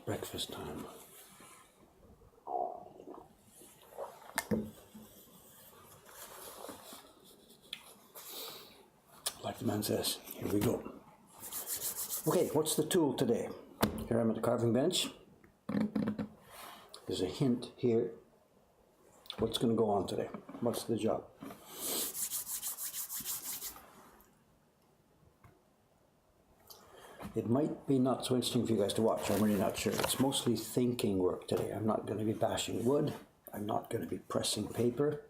breakfast time. Like the man says, here we go. Okay, what's the tool today? Here I'm at the carving bench. There's a hint here. What's going to go on today? What's the job? It might be not so interesting for you guys to watch, I'm really not sure. It's mostly thinking work today. I'm not going to be bashing wood. I'm not going to be pressing paper.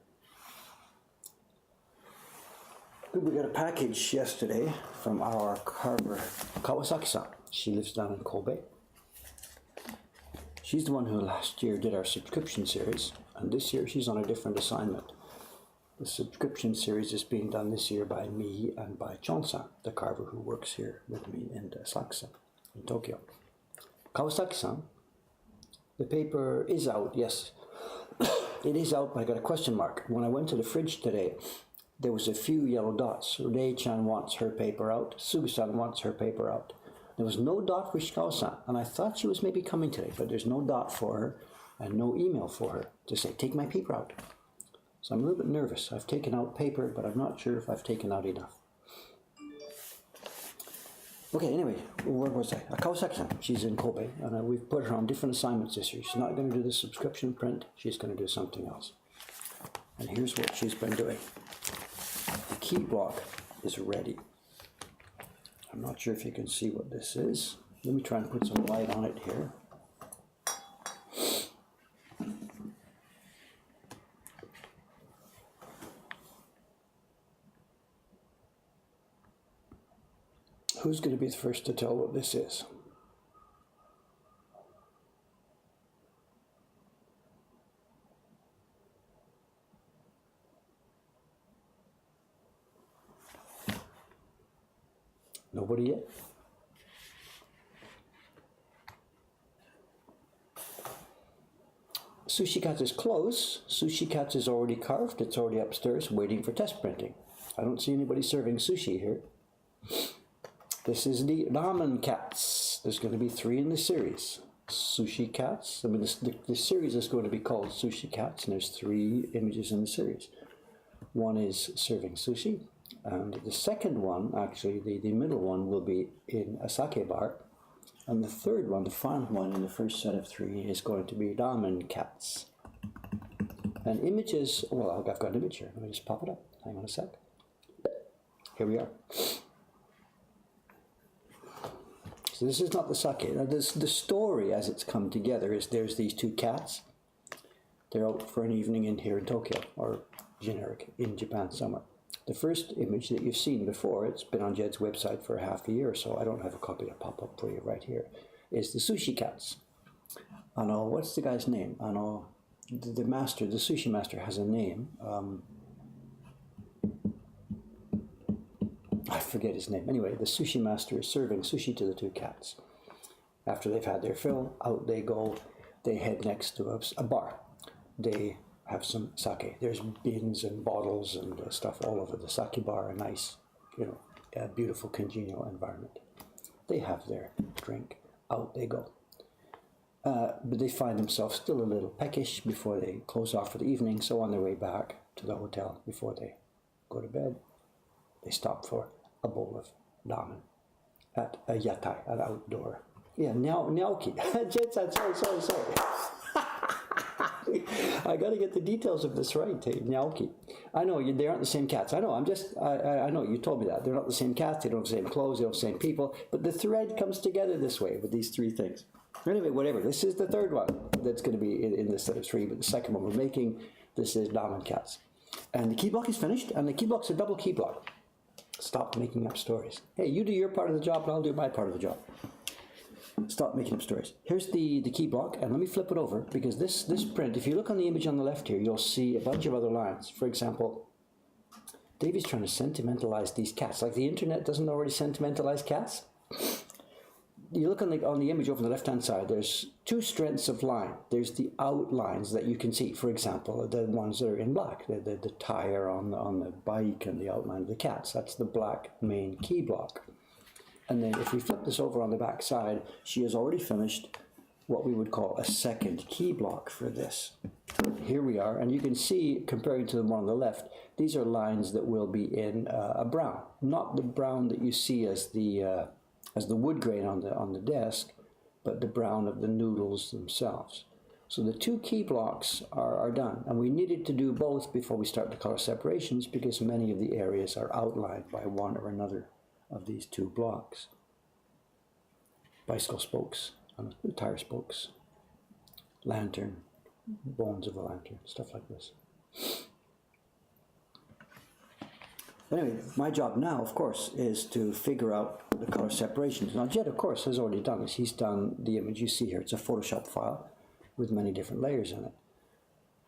We got a package yesterday from our carver, Kawasaki-san. She lives down in Kobe. She's the one who last year did our subscription series, and this year she's on a different assignment. The subscription series is being done this year by me and by Chon-san, the carver who works here with me in Asakusa, in Tokyo. Kawasaki-san, the paper is out, yes. It is out, but I got a question mark. When I went to the fridge today, there was a few yellow dots. Rei-chan wants her paper out. Sugu-san wants her paper out. There was no dot for Shikao-san, and I thought she was maybe coming today, but there's no dot for her and no email for her to say, take my paper out. So I'm a little bit nervous. I've taken out paper, but I'm not sure if I've taken out enough. Okay, anyway, where was I? Kawasaki-san, she's in Kobe, and we've put her on different assignments this year. She's not going to do the subscription print, she's going to do something else. And here's what she's been doing. The key block is ready. I'm not sure if you can see what this is. Let me try and put some light on it here. Who's going to be the first to tell what this is? Nobody yet? Sushi Cats is close. Sushi Cats is already carved. It's already upstairs waiting for test printing. I don't see anybody serving sushi here. This is the Ramen Cats. There's going to be 3 in the series. Sushi Cats. I mean, the series is going to be called Sushi Cats, and there's 3 images in the series. One is serving sushi, and the second one, actually, the middle one, will be in a sake bar. And the third one, the final one in the first set of 3, is going to be Ramen Cats. And images, well, I've got an image here. Let me just pop it up. Hang on a sec. Here we are. So this is not the sake. Now the story as it's come together is there's these 2 cats. They're out for an evening in here in Tokyo, or generic, in Japan somewhere. The first image that you've seen before, it's been on Jed's website for half a year or so, I don't have a copy to pop up for you right here, is the Sushi Cats. I know, what's the guy's name? I know, the master, the sushi master has a name. I forget his name. Anyway, the sushi master is serving sushi to the 2 cats. After they've had their fill, out they go. They head next to a bar. They have some sake. There's bins and bottles and stuff all over the sake bar. A nice, beautiful, congenial environment. They have their drink. Out they go. But they find themselves still a little peckish before they close off for the evening. So on their way back to the hotel, before they go to bed, they stop for a bowl of ramen at a yatai, an outdoor. Yeah, Naoki. Jed said, sorry. I got to get the details of this right, hey, Naoki. I know, they aren't the same cats. I know, I know, you told me that. They're not the same cats, they don't have the same clothes, they don't have the same people, but the thread comes together this way with these 3 things. Anyway, whatever, this is the third one that's going to be in this set of 3, but the second one we're making, this is Ramen Cats. And the key block is finished, and the key block's a double key block. Stop making up stories. Hey, you do your part of the job, and I'll do my part of the job. Stop making up stories. Here's the key block, and let me flip it over, because this print, if you look on the image on the left here, you'll see a bunch of other lines. For example, Davey's trying to sentimentalize these cats. Like the internet doesn't already sentimentalize cats. You look on the image over on the left-hand side, there's 2 strands of line. There's the outlines that you can see. For example, the ones that are in black, the tire on the bike and the outline of the cats. That's the black main key block. And then if we flip this over on the back side, she has already finished what we would call a second key block for this. Here we are, and you can see, comparing to the one on the left, these are lines that will be in a brown, not the brown that you see as the wood grain on the desk, but the brown of the noodles themselves. So the two key blocks are done, and we needed to do both before we start the color separations because many of the areas are outlined by one or another of these two blocks. Bicycle spokes, tire spokes, lantern, bones of a lantern, stuff like this. Anyway, my job now, of course, is to figure out the color separations. Now, Jed, of course, has already done this. He's done the image you see here. It's a Photoshop file with many different layers in it.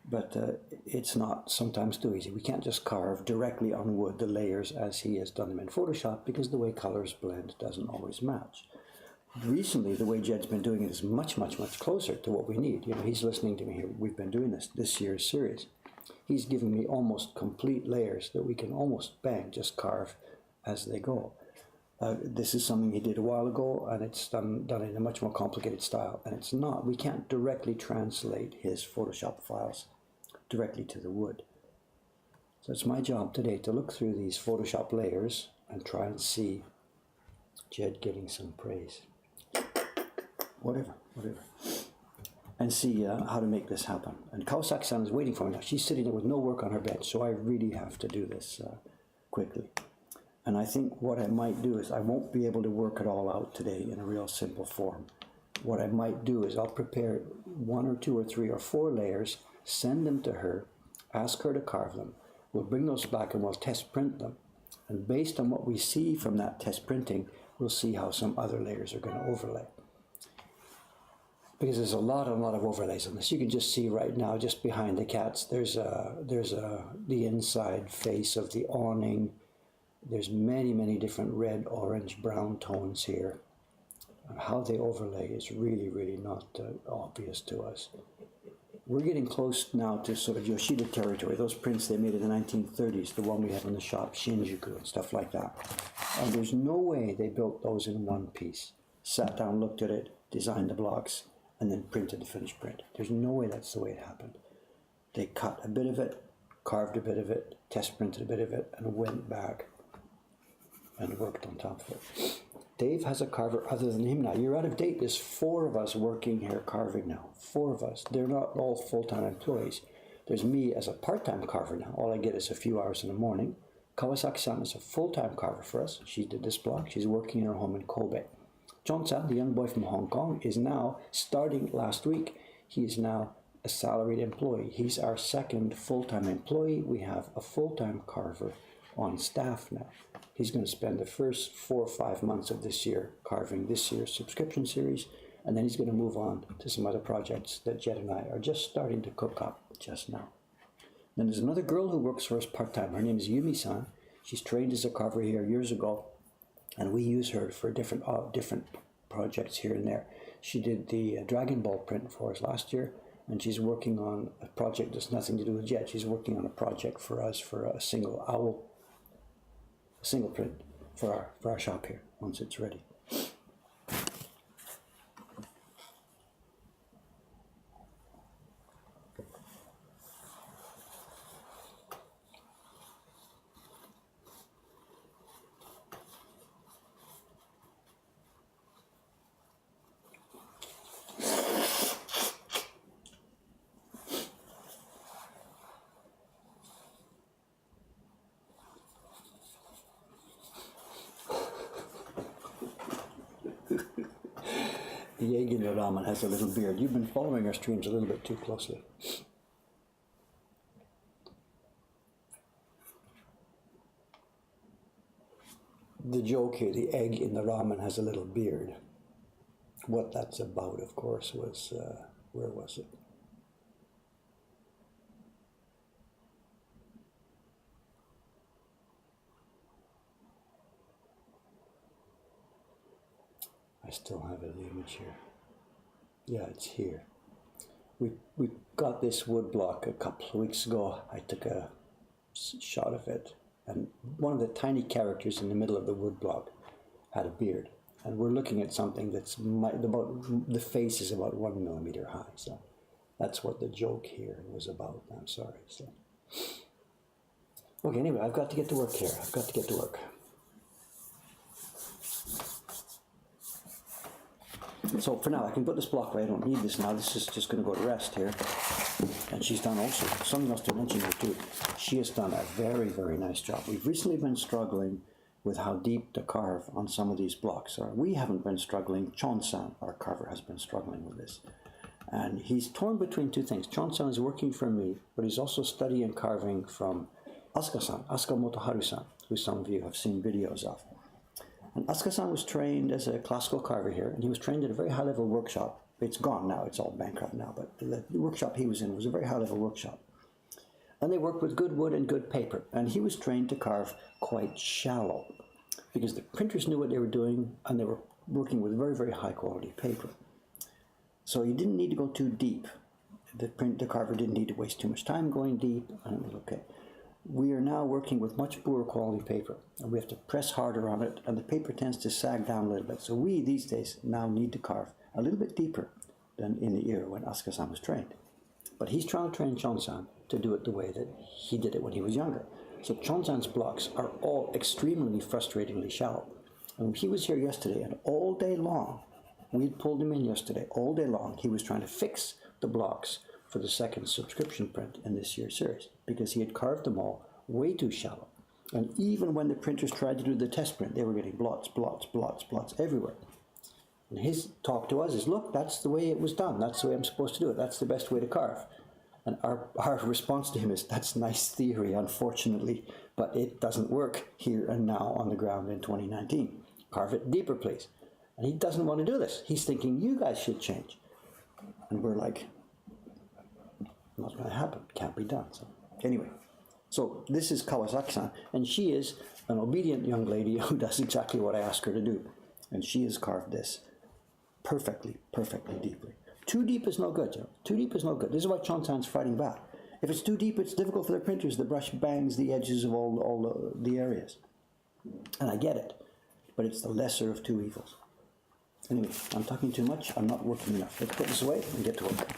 But it's not sometimes too easy. We can't just carve directly on wood the layers as he has done them in Photoshop because the way colors blend doesn't always match. Recently, the way Jed's been doing it is much, much, much closer to what we need. You know, he's listening to me here. We've been doing this year's series. He's giving me almost complete layers that we can almost bang, just carve as they go. This is something he did a while ago, and it's done in a much more complicated style. And it's not, we can't directly translate his Photoshop files directly to the wood. So it's my job today to look through these Photoshop layers and try and see Jed getting some praise. Whatever. And see how to make this happen. And Kawasaki-san is waiting for me now. She's sitting there with no work on her bench, so I really have to do this quickly. And I think what I might do is I won't be able to work it all out today in a real simple form. What I might do is I'll prepare 1 or 2 or 3 or 4 layers, send them to her, ask her to carve them. We'll bring those back and we'll test print them. And based on what we see from that test printing, we'll see how some other layers are going to overlay. Because there's a lot of overlays on this. You can just see right now, just behind the cats, there's the inside face of the awning. There's many different red, orange, brown tones here. And how they overlay is really not obvious to us. We're getting close now to sort of Yoshida territory. Those prints they made in the 1930s, the one we have in the shop, Shinjuku and stuff like that. And there's no way they built those in one piece. Sat down, looked at it, designed the blocks, and then printed the finished print. There's no way that's the way it happened. They cut a bit of it, carved a bit of it, test printed a bit of it, and went back and worked on top of it. Dave has a carver other than him now. You're out of date. There's 4 of us working here carving now. 4 of us. They're not all full-time employees. There's me as a part-time carver now. All I get is a few hours in the morning. Kawasaki-san is a full-time carver for us. She did this block. She's working in her home in Kobe. John-san, the young boy from Hong Kong, is now, starting last week, he is now a salaried employee. He's our second full-time employee. We have a full-time carver on staff now. He's going to spend the first 4 or 5 months of this year carving this year's subscription series, and then he's going to move on to some other projects that Jed and I are just starting to cook up just now. Then there's another girl who works for us part-time. Her name is Yumi-san. She's trained as a carver here years ago, and we use her for different projects here and there. She did the Dragon Ball print for us last year, and she's working on a project that's nothing to do with Jed. She's working on a project for us for a single print for our shop here once it's ready. The egg in the ramen has a little beard. You've been following our streams a little bit too closely. The joke here, the egg in the ramen has a little beard. What that's about, of course, was, where was it? I still have the image here. Yeah, it's here. We got this wood block a couple of weeks ago. I took a shot of it, and one of the tiny characters in the middle of the wood block had a beard. And we're looking at something that's about, the face is about 1 millimeter high. So that's what the joke here was about. I'm sorry. So. Okay, anyway, I've got to get to work here. I've got to get to work. So for now, I can put this block away. I don't need this now. This is just going to go to rest here. And she's done also, something else to mention here too. She has done a very, very nice job. We've recently been struggling with how deep to carve on some of these blocks. We haven't been struggling. Chon-san, our carver, has been struggling with this. And he's torn between two things. Chon-san is working for me, but he's also studying carving from Asuka-san, Asuka Motoharu-san, who some of you have seen videos of. And Asuka-san was trained as a classical carver here, and he was trained at a very high-level workshop. It's gone now, it's all bankrupt now, but the workshop he was in was a very high-level workshop. And they worked with good wood and good paper, and he was trained to carve quite shallow, because the printers knew what they were doing, and they were working with very, very high-quality paper. So you didn't need to go too deep. The carver didn't need to waste too much time going deep, and it was okay. We are now working with much poorer quality paper, and we have to press harder on it, and the paper tends to sag down a little bit. So we, these days, now need to carve a little bit deeper than in the era when Asuka-san was trained. But he's trying to train Chon-san to do it the way that he did it when he was younger. So Chon-san's blocks are all extremely frustratingly shallow. And he was here yesterday, and all day long, we'd pulled him in yesterday, all day long, he was trying to fix the blocks for the second subscription print in this year's series, because he had carved them all way too shallow. And even when the printers tried to do the test print, they were getting blots, blots, blots, blots everywhere. And his talk to us is, look, that's the way it was done. That's the way I'm supposed to do it. That's the best way to carve. And our response to him is, that's nice theory, unfortunately, but it doesn't work here and now on the ground in 2019. Carve it deeper, please. And he doesn't want to do this. He's thinking, you guys should change. And we're like, not going to happen. Can't be done. So anyway, so this is Kawasaki-san, and she is an obedient young lady who does exactly what I ask her to do. And she has carved this perfectly, perfectly deeply. Too deep is no good, Joe. Too deep is no good. This is why Chon-san's fighting back. If it's too deep, it's difficult for the printers. The brush bangs the edges of all the areas. And I get it, but it's the lesser of two evils. Anyway, I'm talking too much. I'm not working enough. Let's put this away and get to work.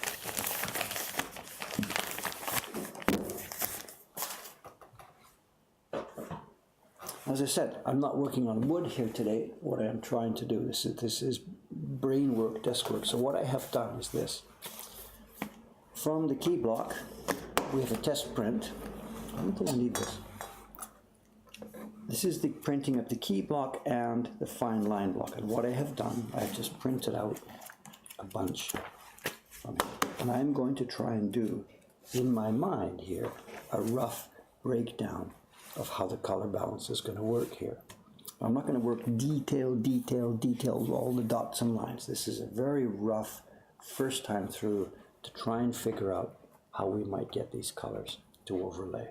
As I said, I'm not working on wood here today. What I am trying to do, this is brain work, desk work. So what I have done is this. From the key block, we have a test print. I don't think I need this. This is the printing of the key block and the fine line block. And what I have done, I've just printed out a bunch from it. And I'm going to try and do, in my mind here, a rough breakdown of how the color balance is going to work here. I'm not going to work detail, all the dots and lines. This is a very rough first time through to try and figure out how we might get these colors to overlay.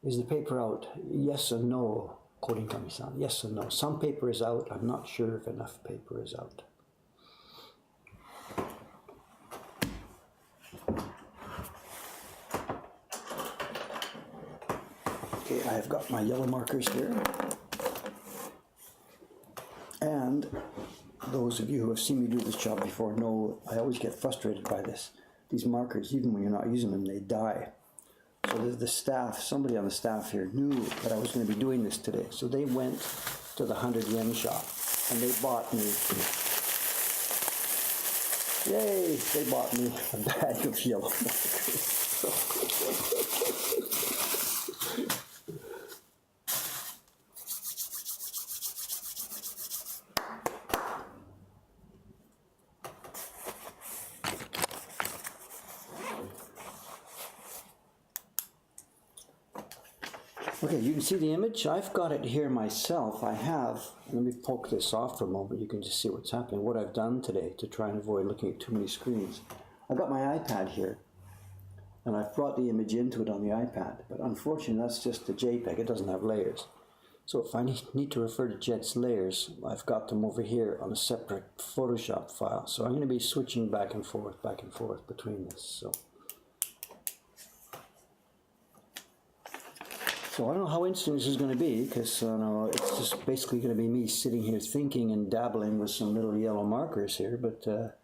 Is the paper out? Yes and no, Korinkami-san. Yes and no. Some paper is out. I'm not sure if enough paper is out. Okay, I've got my yellow markers here. And those of you who have seen me do this job before know I always get frustrated by this. These markers, even when you're not using them, they die. So the staff, somebody on the staff here knew that I was going to be doing this today. So they went to the 100-yen shop and they bought me, yay, they bought me a bag of yellow markers. Okay, you can see the image. I've got it here myself. I have, let me poke this off for a moment. You can just see what's happening. What I've done today to try and avoid looking at too many screens. I've got my iPad here, and I've brought the image into it on the iPad. But unfortunately, that's just a JPEG. It doesn't have layers. So if I need to refer to Jed's layers, I've got them over here on a separate Photoshop file. So I'm going to be switching back and forth between this. So. So I don't know how interesting this is going to be, because it's just basically going to be me sitting here thinking and dabbling with some little yellow markers here, but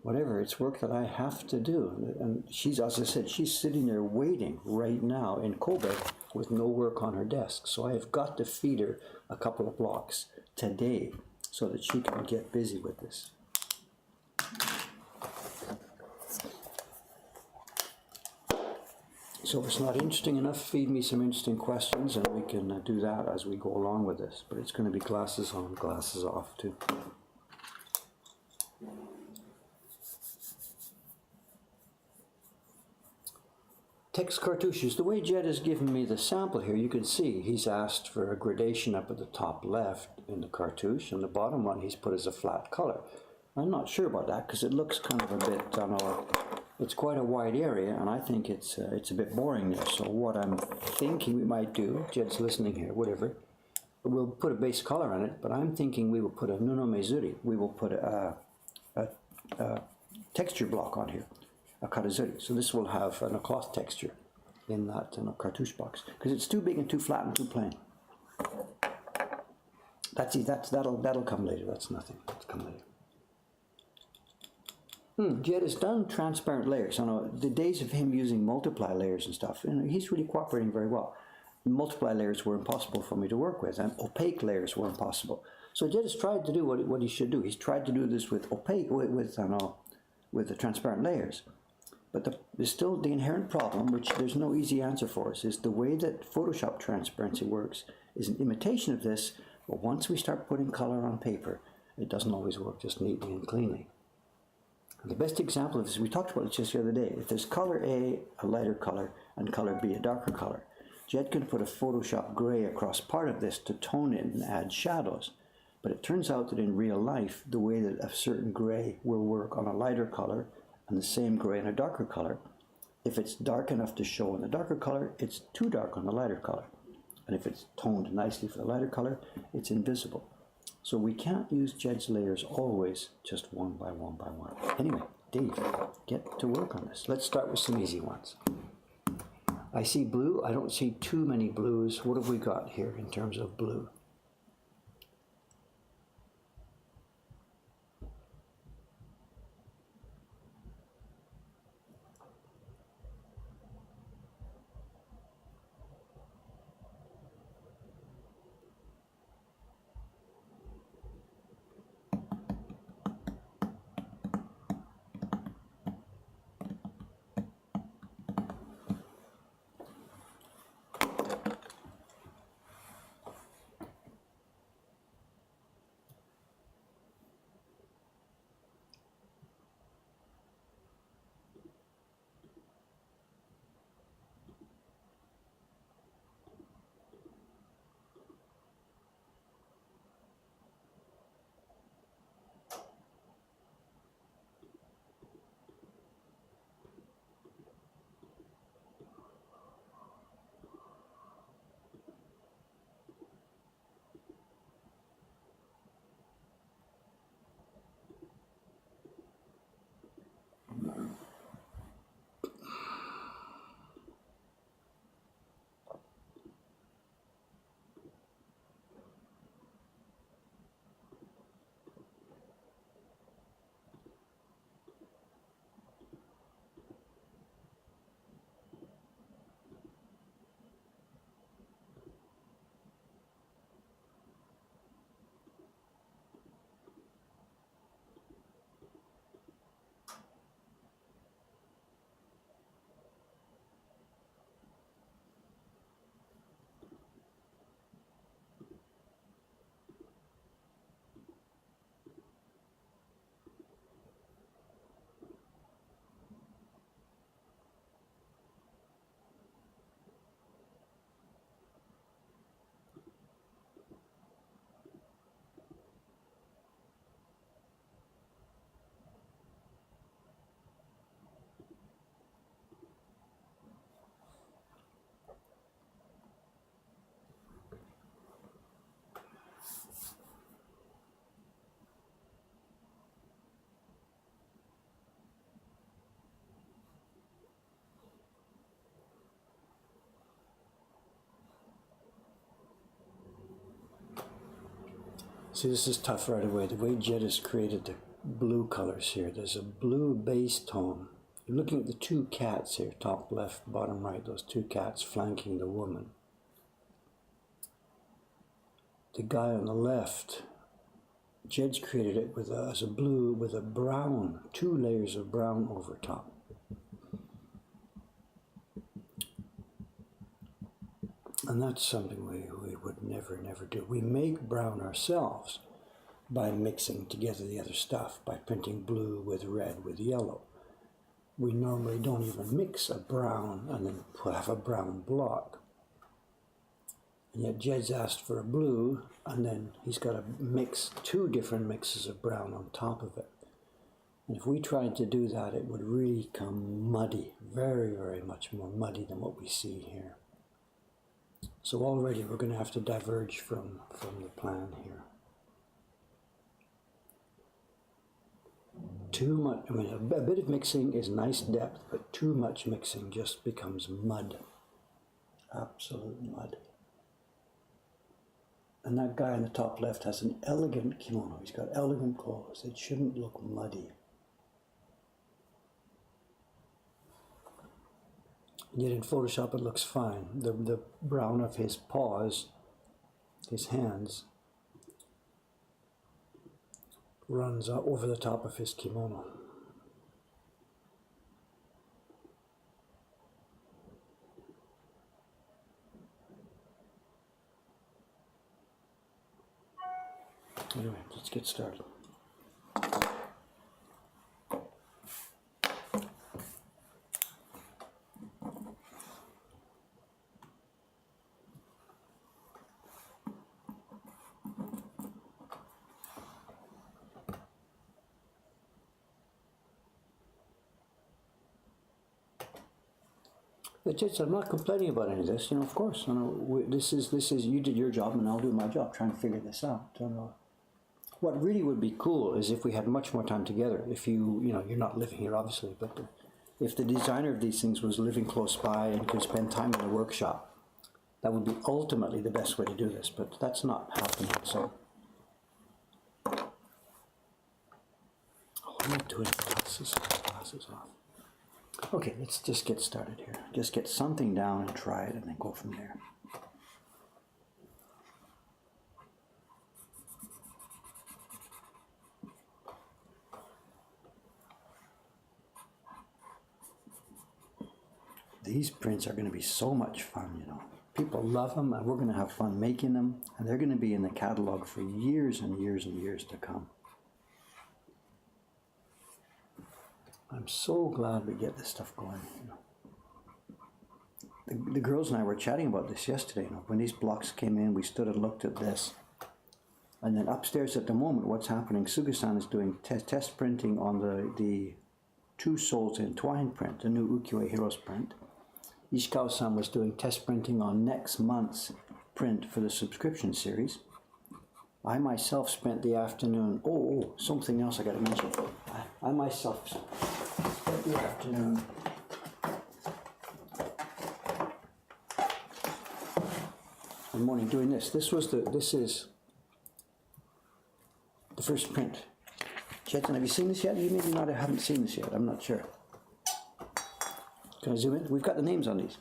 whatever, it's work that I have to do. And she's, as I said, she's sitting there waiting right now in Kobe with no work on her desk. So I have got to feed her a couple of blocks today so that she can get busy with this. So if it's not interesting enough, feed me some interesting questions and we can do that as we go along with this. But it's going to be glasses on, glasses off too. Text cartouches. The way Jed has given me the sample here, you can see he's asked for a gradation up at the top left in the cartouche, and the bottom one he's put as a flat color. I'm not sure about that because it looks kind of a bit, it's quite a wide area, and I think it's a bit boring there. So what I'm thinking we might do, Jed's listening here, whatever, we'll put a base color on it, but I'm thinking we will put a Nuno Mezuri. We will put a texture block on here, a Karazuri. So this will have a cloth texture in that cartouche box, because it's too big and too flat and too plain. That'll come later. That's nothing. That'll come later. Jed has done transparent layers. I know the days of him using multiply layers and stuff, he's really cooperating very well. Multiply layers were impossible for me to work with, and opaque layers were impossible. So Jed has tried to do what he should do. He's tried to do this with opaque, with the transparent layers. But there's still the inherent problem, which there's no easy answer for us, is the way that Photoshop transparency works is an imitation of this, but once we start putting color on paper, it doesn't always work just neatly and cleanly. And the best example of this, we talked about it just the other day. If there's color A, a lighter color, and color B, a darker color, Jed can put a Photoshop gray across part of this to tone it and add shadows. But it turns out that in real life, the way that a certain gray will work on a lighter color and the same gray in a darker color, if it's dark enough to show in the darker color, it's too dark on the lighter color. And if it's toned nicely for the lighter color, it's invisible. So we can't use Jed's layers always just one by one by one. Anyway, Dave, get to work on this. Let's start with some easy ones. I see blue. I don't see too many blues. What have we got here in terms of blue? See, this is tough right away. The way Jed has created the blue colors here. There's a blue base tone. You're looking at the two cats here, top left, bottom right, those two cats flanking the woman. The guy on the left, Jed's created it with as a blue with a brown, 2 layers of brown over top. And that's something we would never do. We make brown ourselves by mixing together the other stuff, by printing blue with red with yellow. We normally don't even mix a brown and then have a brown block. And yet Jed's asked for a blue, and then he's got to mix 2 different mixes of brown on top of it. And if we tried to do that, it would really come muddy, very, very much more muddy than what we see here. So already we're going to have to diverge from the plan here. Too much, I mean, a bit of mixing is nice depth, but too much mixing just becomes mud. Absolute mud. And that guy in the top left has an elegant kimono. He's got elegant clothes. It shouldn't look muddy. Yet in Photoshop it looks fine. The brown of his paws, his hands, runs over the top of his kimono. Anyway, let's get started. I'm not complaining about any of this, of course. This is you did your job and I'll do my job trying to figure this out. What really would be cool is if we had much more time together. If you're not living here obviously, but if the designer of these things was living close by and could spend time in the workshop, that would be ultimately the best way to do this, but that's not happening, so. Oh, I'm not doing glasses off. Okay, let's just get started here. Just get something down and try it and then go from there. These prints are going to be so much fun, People love them and we're going to have fun making them, and they're going to be in the catalog for years and years and years to come. I'm so glad we get this stuff going. The girls and I were chatting about this yesterday. When these blocks came in, we stood and looked at this. And then upstairs at the moment, what's happening, Suga-san is doing test printing on the Two Souls in Twine print, the new Ukiyo-e Heroes print. Ishikawa-san was doing test printing on next month's print for the subscription series. I myself spent the afternoon, something else I got to mention. I myself spent the afternoon and morning doing this. This is the first print. Chetan, have you seen this yet? You maybe not haven't seen this yet. I'm not sure. Can I zoom in? We've got the names on these.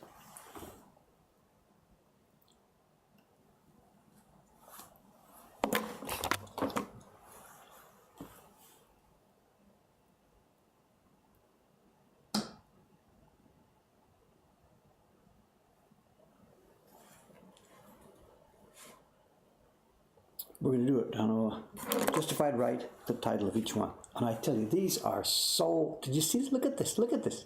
We're going to do it on a justified right, the title of each one. And I tell you, these are so... Did you see this? Look at this. Look at this.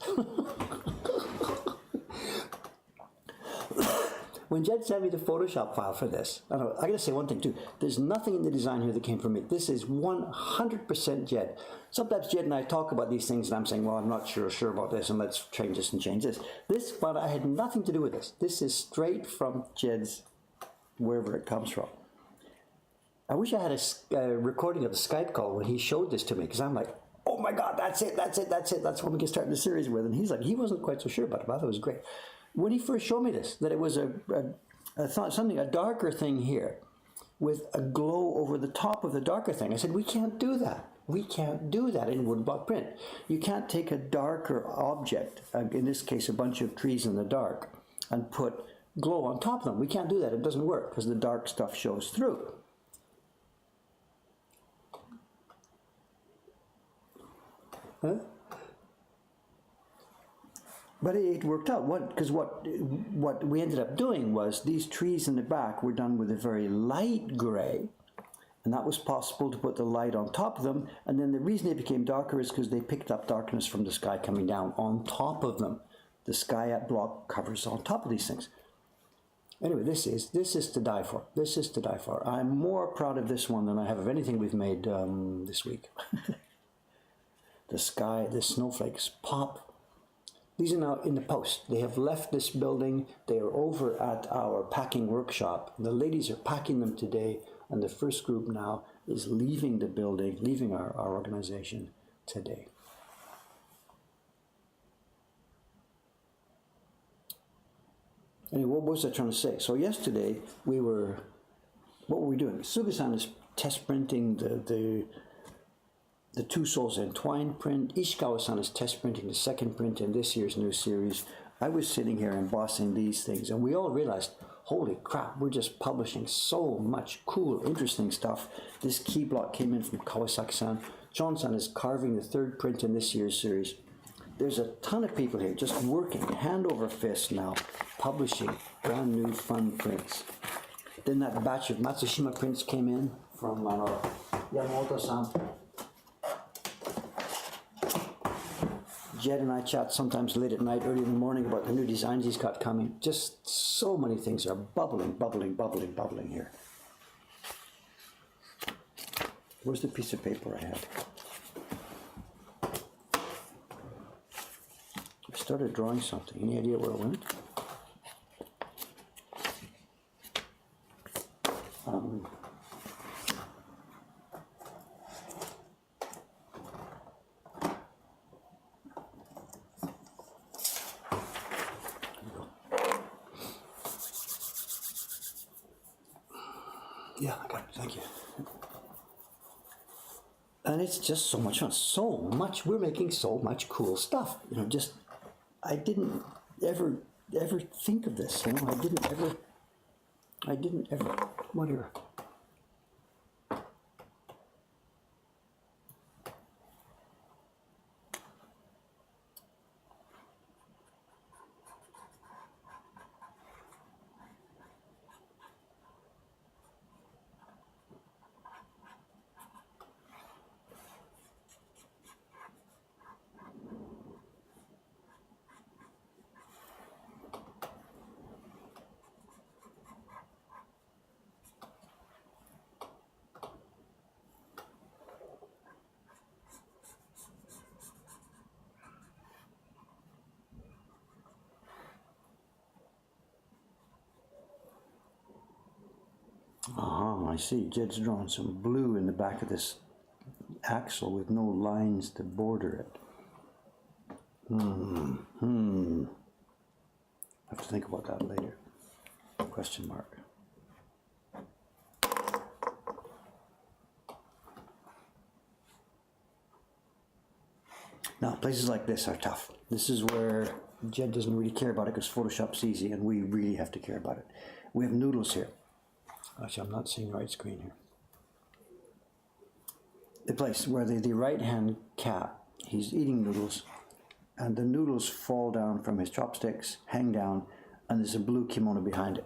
When Jed sent me the Photoshop file for this, I got to say one thing too. There's nothing in the design here that came from me. This is 100% Jed. Sometimes Jed and I talk about these things and I'm saying, well, I'm not sure about this and let's change this and change this. But I had nothing to do with this. This is straight from Jed's, wherever it comes from. I wish I had a recording of the Skype call when he showed this to me, because I'm like, oh my God, that's it. That's what we can start the series with. And he's like, he wasn't quite so sure about it, but I thought it was great. When he first showed me this, that it was a darker thing here, with a glow over the top of the darker thing. I said, we can't do that. We can't do that in wood block print. You can't take a darker object, in this case a bunch of trees in the dark, and put glow on top of them. We can't do that. It doesn't work because the dark stuff shows through. Huh? But it worked out. Because what we ended up doing was these trees in the back were done with a very light gray, and that was possible to put the light on top of them. And then the reason they became darker is because they picked up darkness from the sky coming down on top of them. The sky block covers on top of these things. Anyway, this is to die for. This is to die for. I'm more proud of this one than I have of anything we've made this week. The sky, the snowflakes pop. These are now in the post. They have left this building. They are over at our packing workshop. The ladies are packing them today, and the first group now is leaving the building, leaving our organization today. Anyway, what was I trying to say? So yesterday, what were we doing? Suga-san is test printing the Two Souls Entwined print. Ishikawa-san is test printing the second print in this year's new series. I was sitting here embossing these things, and we all realized, holy crap, we're just publishing so much cool, interesting stuff. This key block came in from Kawasaki-san. John-san is carving the third print in this year's series. There's a ton of people here just working hand over fist now, publishing brand new fun prints. Then that batch of Matsushima prints came in from Yamamoto-san. Jed and I chat sometimes late at night, early in the morning about the new designs he's got coming. Just so many things are bubbling here. Where's the piece of paper I had? I started drawing something. Any idea where it went? Yeah, I got it. Thank you. And it's just so much fun. So much. We're making so much cool stuff. You know, just I didn't ever think of this. You know, I didn't ever. Whatever. I see. Jed's drawn some blue in the back of this axle with no lines to border it. I have to think about that later. Question mark. Now, places like this are tough. This is where Jed doesn't really care about it because Photoshop's easy, and we really have to care about it. We have noodles here. Actually, I'm not seeing the right screen here. The place where the right-hand cat, he's eating noodles, and the noodles fall down from his chopsticks, hang down, and there's a blue kimono behind it.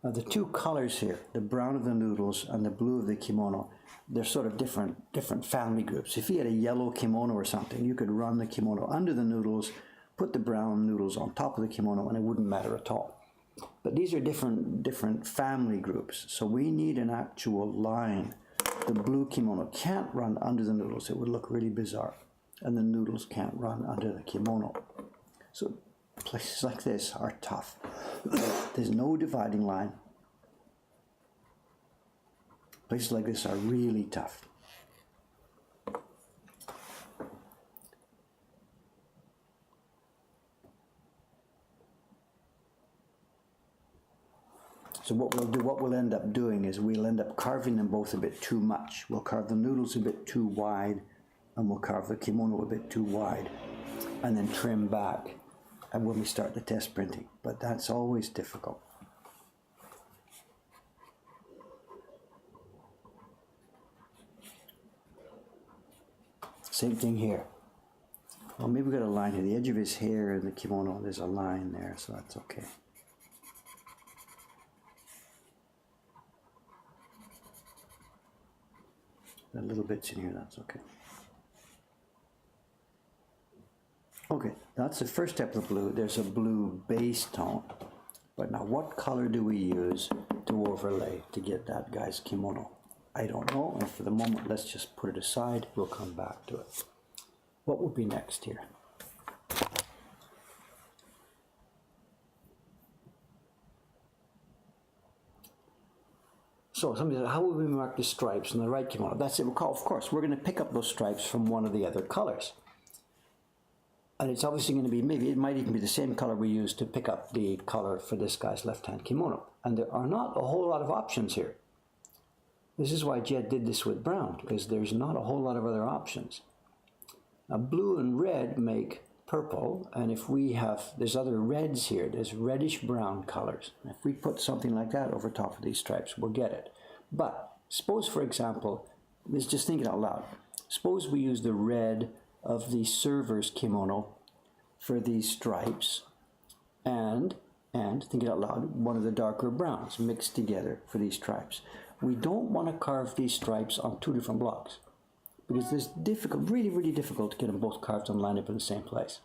Now, the two colors here, the brown of the noodles and the blue of the kimono, they're sort of different family groups. If he had a yellow kimono or something, you could run the kimono under the noodles, put the brown noodles on top of the kimono, and it wouldn't matter at all. But these are different family groups, so we need an actual line. The blue kimono can't run under the noodles. It would look really bizarre. And the noodles can't run under the kimono. So places like this are tough. There's no dividing line. Places like this are really tough. So what we'll do, what we'll end up doing is we'll end up carving them both a bit too much. We'll carve the noodles a bit too wide, and we'll carve the kimono a bit too wide, and then trim back and when we start the test printing. But that's always difficult. Same thing here. Well, maybe we've got a line here. The edge of his hair in the kimono, there's a line there, so that's okay. The little bits in here, that's okay. Okay, that's the first step of the blue. There's a blue base tone. But now what color do we use to overlay to get that guy's kimono? I don't know, and for the moment, let's just put it aside. We'll come back to it. What will be next here? So somebody said, how will we mark the stripes on the right kimono? That's it. Of course, we're going to pick up those stripes from one of the other colors. And it's obviously going to be, maybe it might even be the same color we use to pick up the color for this guy's left-hand kimono. And there are not a whole lot of options here. This is why Jed did this with brown, because there's not a whole lot of other options. Now blue and red make purple, and if we have, there's other reds here, there's reddish brown colors. If we put something like that over top of these stripes, we'll get it. But suppose, for example, let's just think it out loud. Suppose we use the red of the server's kimono for these stripes, and think it out loud, one of the darker browns mixed together for these stripes. We don't want to carve these stripes on two different blocks, because it's difficult, really difficult to get them both carved and lined up in the same place.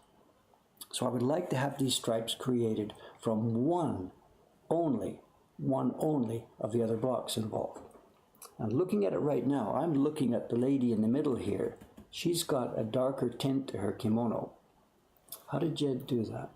So I would like to have these stripes created from one only of the other blocks involved. And looking at it right now, I'm looking at the lady in the middle here. She's got a darker tint to her kimono. How did Jed do that?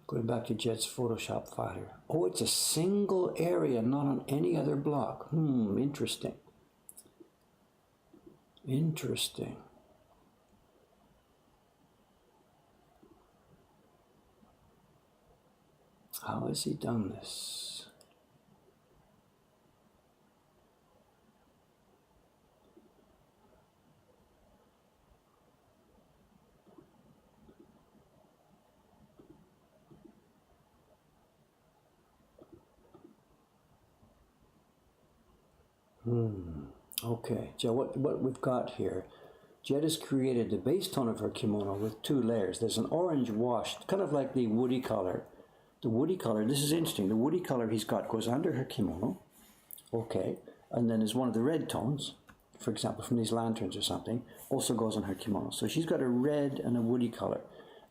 Going back to Jed's Photoshop file here. Oh, it's a single area, not on any other block. Interesting. Interesting. How has he done this? Okay, so what we've got here, Jed has created the base tone of her kimono with two layers. There's an orange washed, kind of like the woody color. The woody color, this is interesting, the woody color he's got goes under her kimono, okay, and then there's one of the red tones, for example, from these lanterns or something, also goes on her kimono. So she's got a red and a woody color.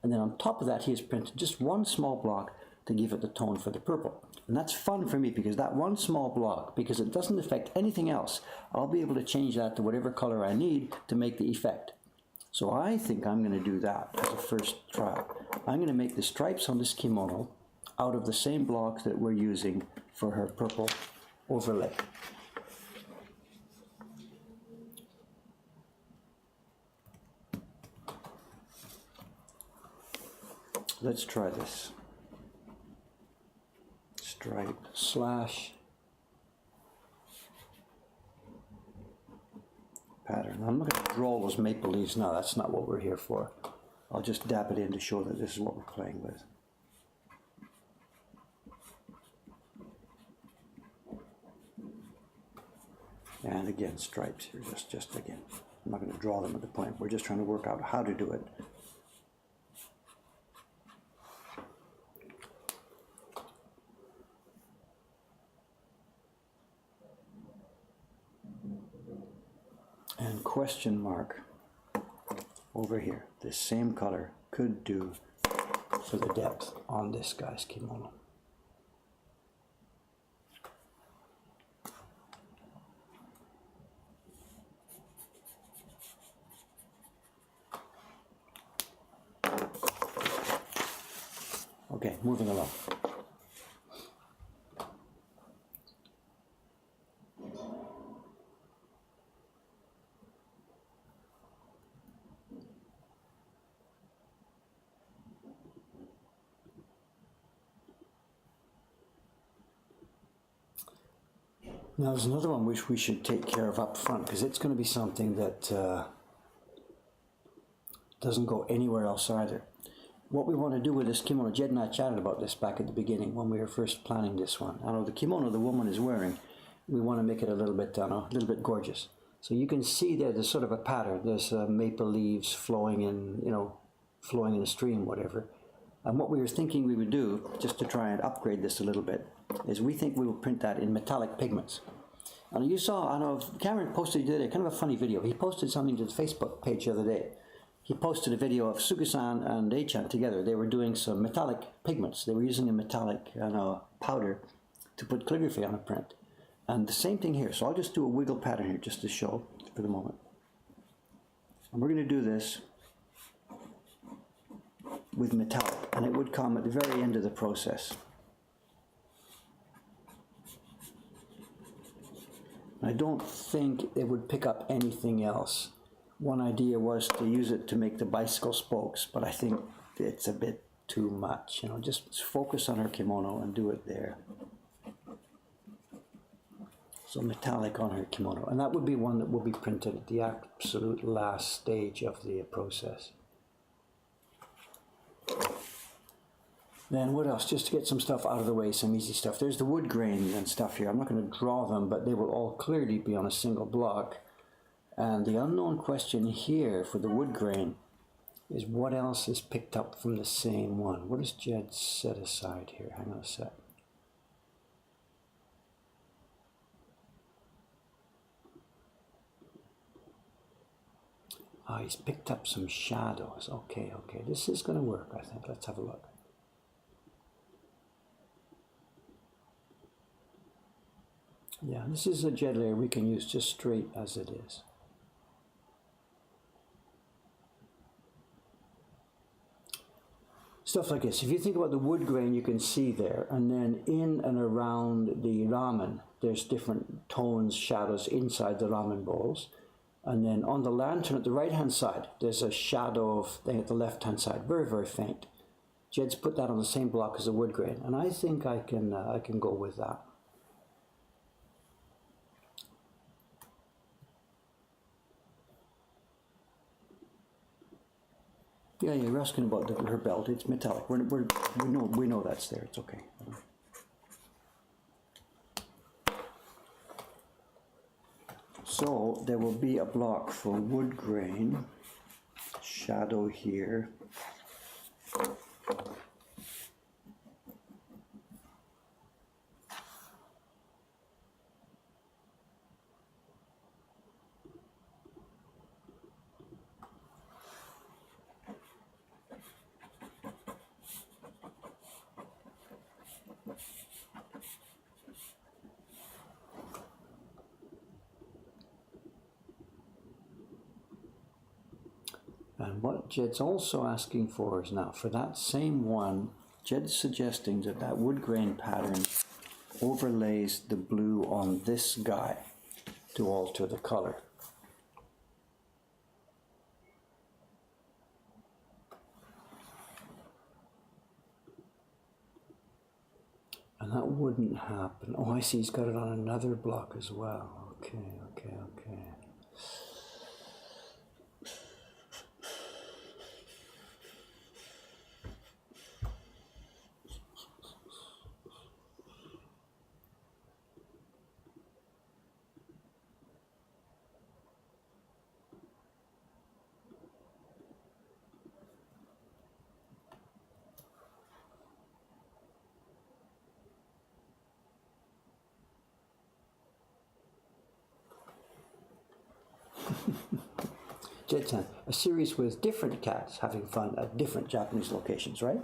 And then on top of that, he has printed just one small block to give it the tone for the purple. And that's fun for me, because that one small block, because it doesn't affect anything else, I'll be able to change that to whatever color I need to make the effect. So I think I'm going to do that as a first trial. I'm going to make the stripes on this kimono out of the same blocks that we're using for her purple overlay. Let's try this. Stripe slash pattern. I'm not going to draw those maple leaves now, that's not what we're here for. I'll just dab it in to show that this is what we're playing with. And again, stripes here, just again. I'm not going to draw them at the point. We're just trying to work out how to do it. And question mark over here. This same color could do for the depth on this guy's kimono. Okay, moving along. Now there's another one which we should take care of up front, because it's going to be something that doesn't go anywhere else either. What we want to do with this kimono, Jed and I chatted about this back at the beginning when we were first planning this one. I know the kimono the woman is wearing, we want to make it a little bit gorgeous. So you can see there's sort of a pattern. There's maple leaves flowing in, flowing in a stream, whatever. And what we were thinking we would do, just to try and upgrade this a little bit, is we think we will print that in metallic pigments. And you saw, I know Cameron posted the other day, kind of a funny video. He posted something to the Facebook page the other day. He posted a video of Suga-san and Ei-chan together. They were doing some metallic pigments. They were using a metallic powder to put calligraphy on a print. And the same thing here. So I'll just do a wiggle pattern here just to show for the moment. And we're going to do this with metallic. And it would come at the very end of the process. I don't think it would pick up anything else. One idea was to use it to make the bicycle spokes, but I think it's a bit too much. Just focus on her kimono and do it there. So metallic on her kimono. And that would be one that will be printed at the absolute last stage of the process. Then what else? Just to get some stuff out of the way, some easy stuff. There's the wood grains and stuff here. I'm not going to draw them, but they will all clearly be on a single block. And the unknown question here for the wood grain is what else is picked up from the same one? What has Jed set aside here? Hang on a sec. Ah, he's picked up some shadows. Okay. This is going to work, I think. Let's have a look. Yeah, this is a Jed layer we can use just straight as it is. Stuff like this. If you think about the wood grain, you can see there, and then in and around the ramen, there's different tones, shadows inside the ramen bowls. And then on the lantern at the right-hand side, there's a shadow thing at the left-hand side, very, very faint. Jed's put that on the same block as the wood grain, and I think I can go with that. Yeah, you're asking about her belt. It's metallic. We know that's there. It's okay. So there will be a block for wood grain, shadow here. And what Jed's also asking for is now, for that same one, Jed's suggesting that wood grain pattern overlays the blue on this guy to alter the color. And that wouldn't happen. Oh, I see, he's got it on another block as well. Okay. Jed-san, a series with different cats having fun at different Japanese locations, right?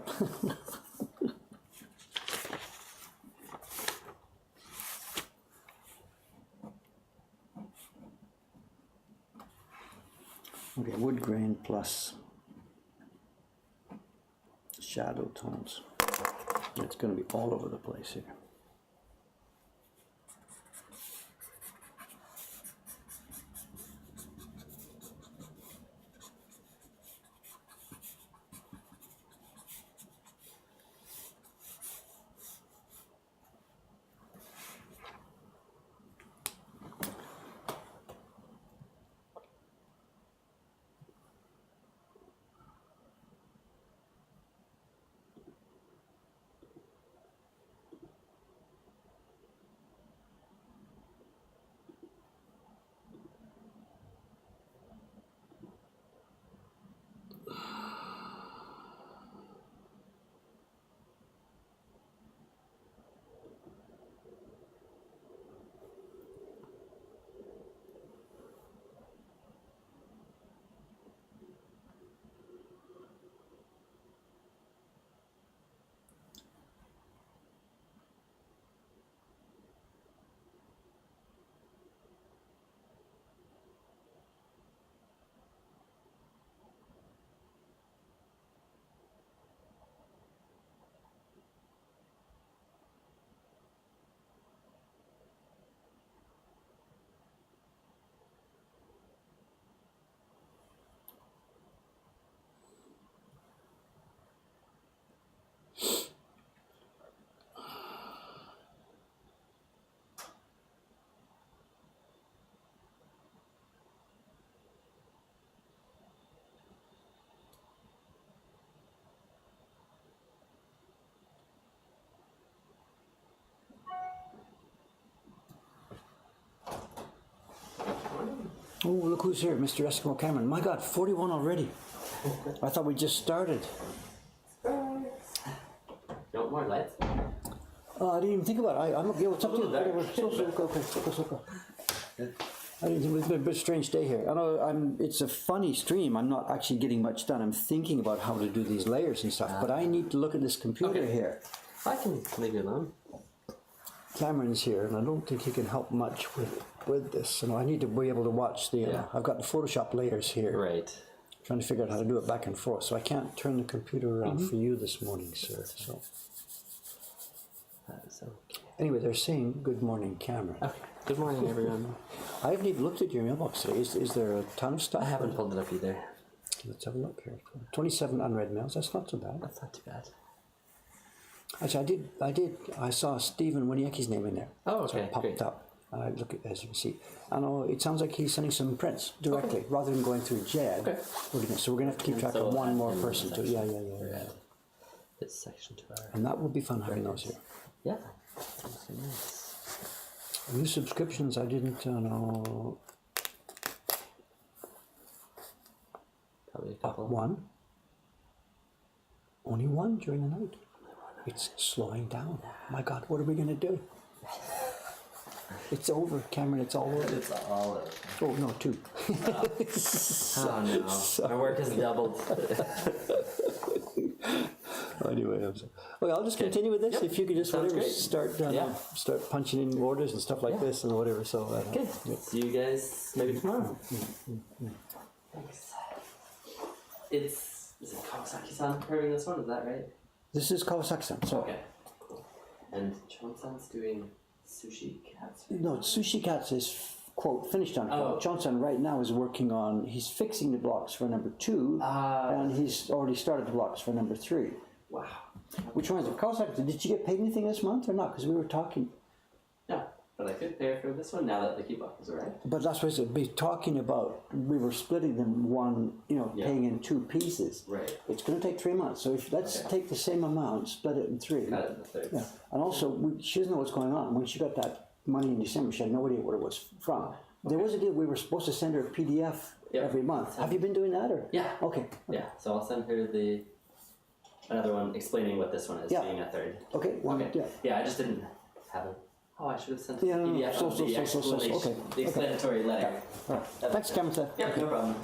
Okay, wood grain plus shadow tones. It's going to be all over the place here. Oh, look who's here, Mr. Eskimo Cameron. My God, 41 already. I thought we just started. No more lights? I didn't even think about it. I'm okay. What's up to you? Whatever. So. I didn't think it was a bit strange day here. I know it's a funny stream. I'm not actually getting much done. I'm thinking about how to do these layers and stuff. But I need to look at this computer here. I can leave you alone. Cameron's here, and I don't think he can help much with this. I need to be able to watch the. I've got the Photoshop layers here. Right. Trying to figure out how to do it back and forth. So I can't turn the computer around for you this morning, sir. So. That is okay. Anyway, they're saying good morning, Cameron. Okay. Good morning, everyone. I haven't even looked at your mailbox today. Is there a ton of stuff? I haven't pulled it up either. Let's have a look here. 27 unread mails. That's not too bad. That's not too bad. Actually, I saw Stephen Winiecki's name in there. Oh, so okay. it popped Great. up. Look at, as you can see. I know it sounds like he's sending some prints directly rather than going through Jed. Okay. So we're gonna have to keep track of one more person too. Yeah. It's section 2 hours. And that will be fun having those here. Yeah. That's nice. New subscriptions, I didn't know. Probably a couple. One. Only one during the night. It's slowing down. My God, what are we gonna do? It's over, Cameron. It's all over. It's all over. Oh no, two. Oh no, my work has doubled. Anyway, okay, I'll just continue with this. Yep. If you could just Sounds whatever great. start punching in orders and stuff like this and whatever. So Okay. See you guys maybe tomorrow. Thanks. Is it Kawasaki-san serving this one? Is that right? This is Kawasaki-san. So Okay. Cool. And Chon-san's doing sushi cats. no, Sushi Cats is quote finished on. Oh. Chon-san right now is working on. He's fixing the blocks for number 2, and he's already started the blocks for number 3. Wow. Which one is it? Kawasaki, did you get paid anything this month or not? Because we were talking. No, but I could pay for this one now that the key block is alright. But that's what I'd be talking about. We were splitting them one, paying in 2 pieces. Right. It's going to take 3 months. So if let's take the same amount, split it in 3. Cut it in the thirds. Yeah. And also, she doesn't know what's going on. When she got that money in December, she had no idea what it was from. There was a deal. We were supposed to send her a PDF every month. Have you been doing that, or? Yeah. Okay. Yeah. So I'll send her another one explaining what this one is, being a third. Okay. Okay. Yeah, I just didn't have it. Oh, I should have sent the Yeah, PDF so, on the explanation, okay. the explanatory letter. All right. Thanks, Cameron. Yeah, no problem.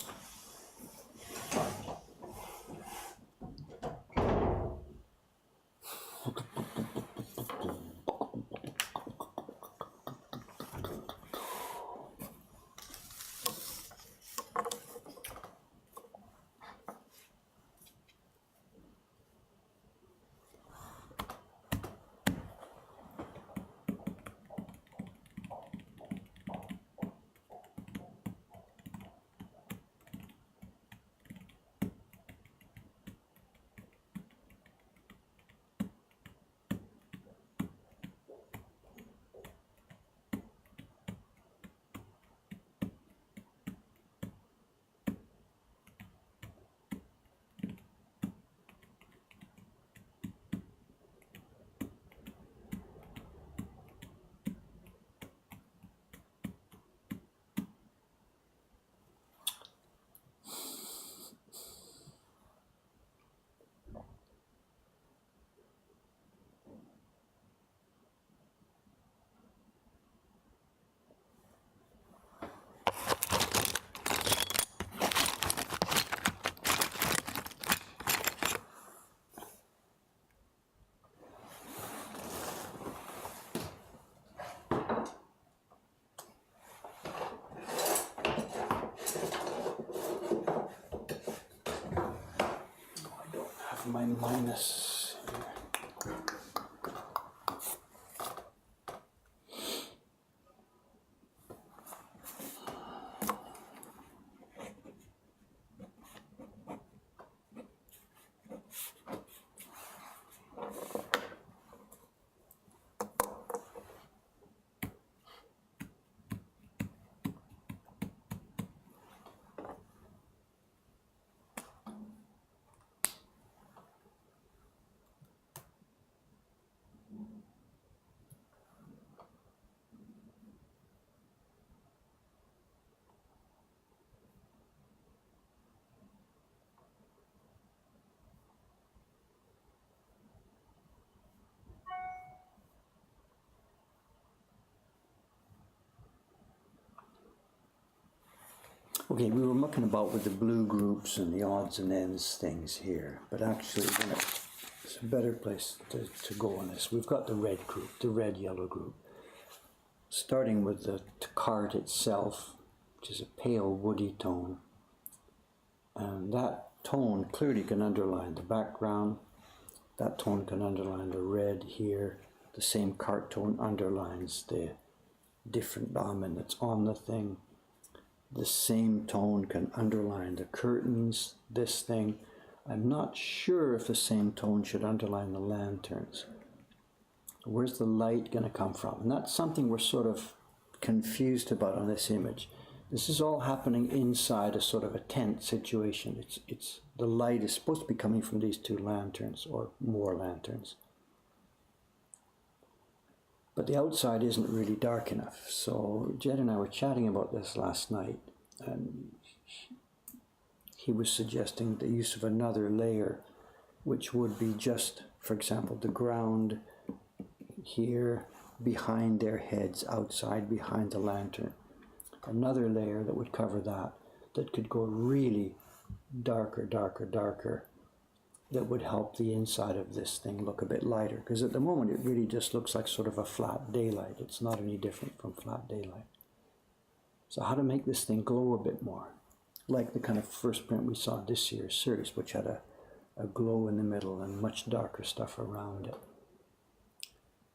My minus here. Okay, we were mucking about with the blue groups and the odds and ends things here, but actually, it's a better place to go on this. We've got the red group, the red-yellow group, starting with the card itself, which is a pale woody tone, and that tone clearly can underline the background. That tone can underline the red here. The same card tone underlines the different ramen that's on the thing. The same tone can underline the curtains, this thing. I'm not sure if the same tone should underline the lanterns. Where's the light going to come from? And that's something we're sort of confused about on this image. This is all happening inside a sort of a tent situation. It's the light is supposed to be coming from these two lanterns or more lanterns. But the outside isn't really dark enough. So Jed and I were chatting about this last night, and he was suggesting the use of another layer, which would be just, for example, the ground here behind their heads, outside behind the lantern. Another layer that would cover that could go really darker, darker, darker, that would help the inside of this thing look a bit lighter. Because at the moment it really just looks like sort of a flat daylight. It's not any different from flat daylight. So how to make this thing glow a bit more, like the kind of first print we saw this year's series, which had a glow in the middle and much darker stuff around it.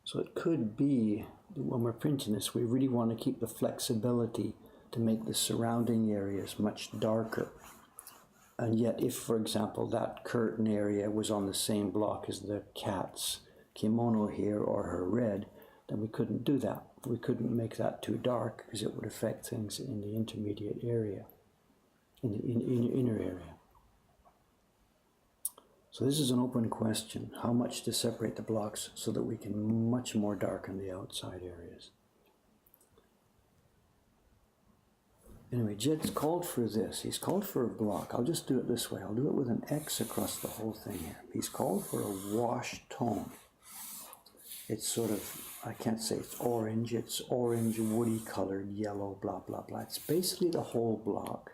So it could be that when we're printing this, we really want to keep the flexibility to make the surrounding areas much darker. And yet if, for example, that curtain area was on the same block as the cat's kimono here or her red, then we couldn't do that. We couldn't make that too dark because it would affect things in the intermediate area, in the inner area. So this is an open question, how much to separate the blocks so that we can much more darken the outside areas. Anyway, Jed's called for this. He's called for a block. I'll just do it this way. I'll do it with an X across the whole thing here. He's called for a wash tone. It's sort of, I can't say it's orange, woody colored, yellow, blah, blah, blah. It's basically the whole block,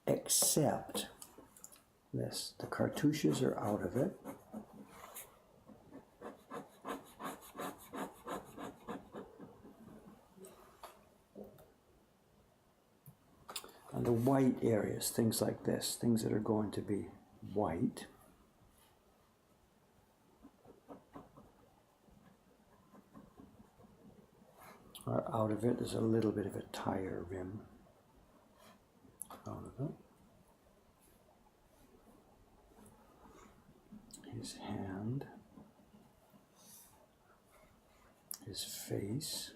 except this. The cartouches are out of it. And the white areas, things like this, things that are going to be white. Are out of it. There's a little bit of a tire rim out of it. His hand, his face,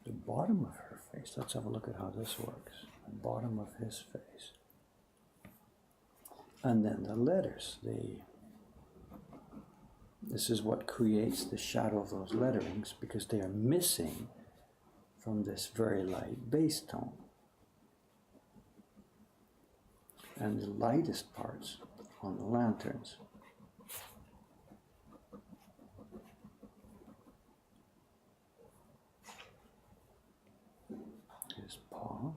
the bottom of her face. Let's have a look at how this works. The bottom of his face. And then the letters. This is what creates the shadow of those letterings because they are missing from this very light base tone. And the lightest parts on the lanterns. His paw,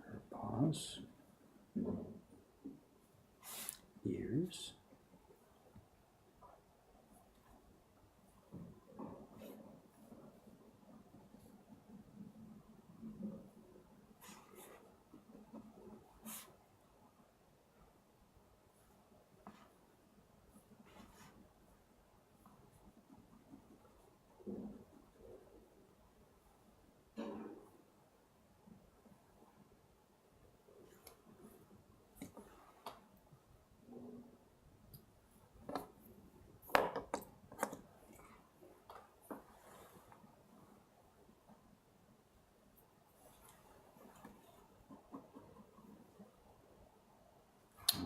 her paws, ears,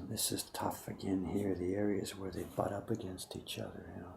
this is tough again here, the areas where they butt up against each other, you know.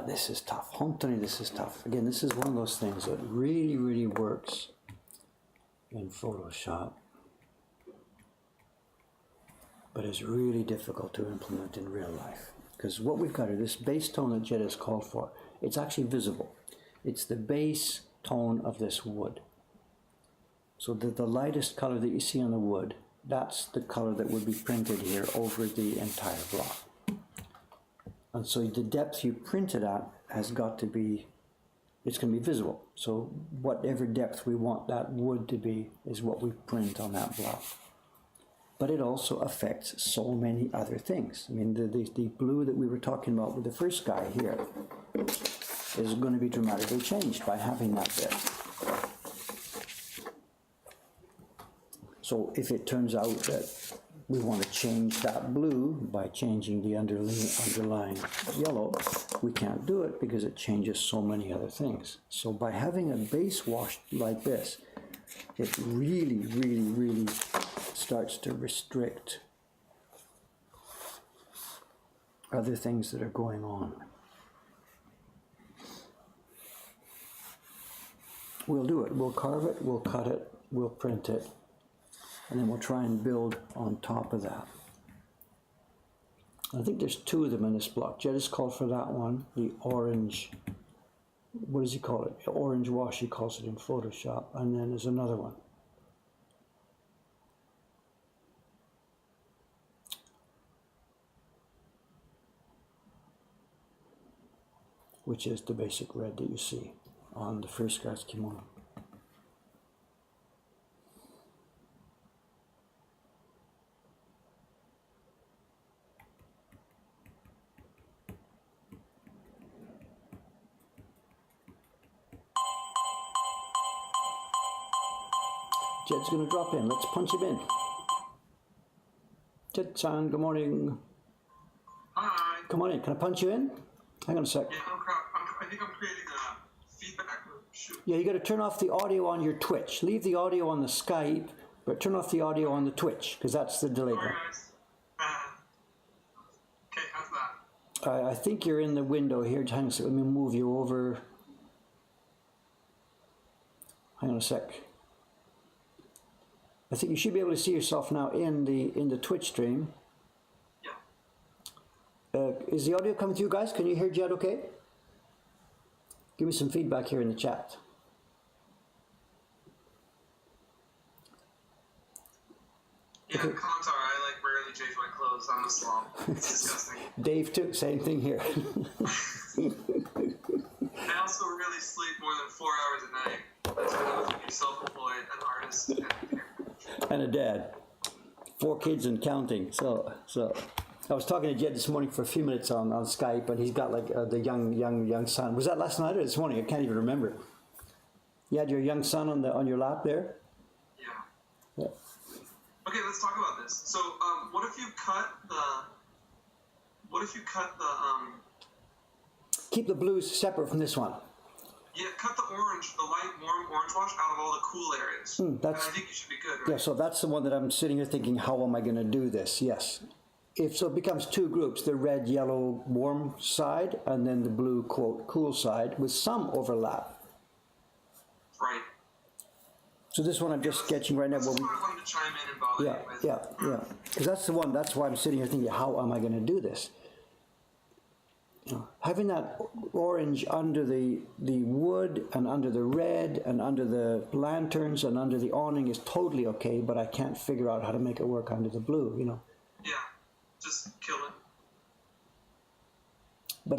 this is tough. Honestly, this is tough. Again, this is one of those things that really, really works in Photoshop, but is really difficult to implement in real life. Because what we've got here, this base tone that Jed has called for, it's actually visible. It's the base tone of this wood. So the lightest color that you see on the wood, that's the color that would be printed here over the entire block. And so the depth you print it at has got to be, it's going to be visible. So whatever depth we want that wood to be is what we print on that block. But it also affects so many other things. I mean, the blue that we were talking about with the first guy here is going to be dramatically changed by having that bit. So if it turns out that we want to change that blue by changing the underlying yellow, we can't do it because it changes so many other things. So by having a base wash like this, it really, really, really starts to restrict other things that are going on. We'll do it. We'll carve it, we'll cut it, we'll print it, and then we'll try and build on top of that. I think there's two of them in this block. Jed has called for that one, the orange, what does he call it? The orange wash, he calls it in Photoshop. And then there's another one. Which is the basic red that you see on the first guy's kimono. Jed's going to drop in. Let's punch him in. Jed-san, good morning. Hi. Come on in. Can I punch you in? Hang on a sec. Yeah, I think I'm creating a feedback loop. Shoot. Yeah, you got to turn off the audio on your Twitch. Leave the audio on the Skype, but turn off the audio on the Twitch, because that's the delay. Sorry, guys. Okay, how's that? I think you're in the window here. Hang on a sec. Let me move you over. Hang on a sec. I think you should be able to see yourself now in the Twitch stream. Yeah. Is the audio coming through, guys? Can you hear Jed okay? Give me some feedback here in the chat. Yeah, okay. Comments are, I like rarely change my clothes on the slob. It's disgusting. Dave too, same thing here. I also really sleep more than 4 hours a night. That's when I was being self-employed, an artist, and a dad. 4 kids and counting. So I was talking to Jed this morning for a few minutes on Skype, and he's got like the young son. Was that last night or this morning? I can't even remember. You had your young son on your lap there? Yeah. Okay, let's talk about this. So, what if you cut the keep the blues separate from this one. Yeah, cut the orange, the light, warm orange wash out of all the cool areas. And I think you should be good, right? Yeah, so that's the one that I'm sitting here thinking, how am I going to do this? Yes. If so, it becomes 2 groups, the red, yellow, warm side, and then the blue, quote, cool side, with some overlap. Right. So this one I'm just sketching right now. That's what I wanted to chime in and bother you with. Yeah. Because that's the one, that's why I'm sitting here thinking, how am I going to do this? Having that orange under the wood and under the red and under the lanterns and under the awning is totally okay, but I can't figure out how to make it work under the blue, you know. Yeah, just kill it. But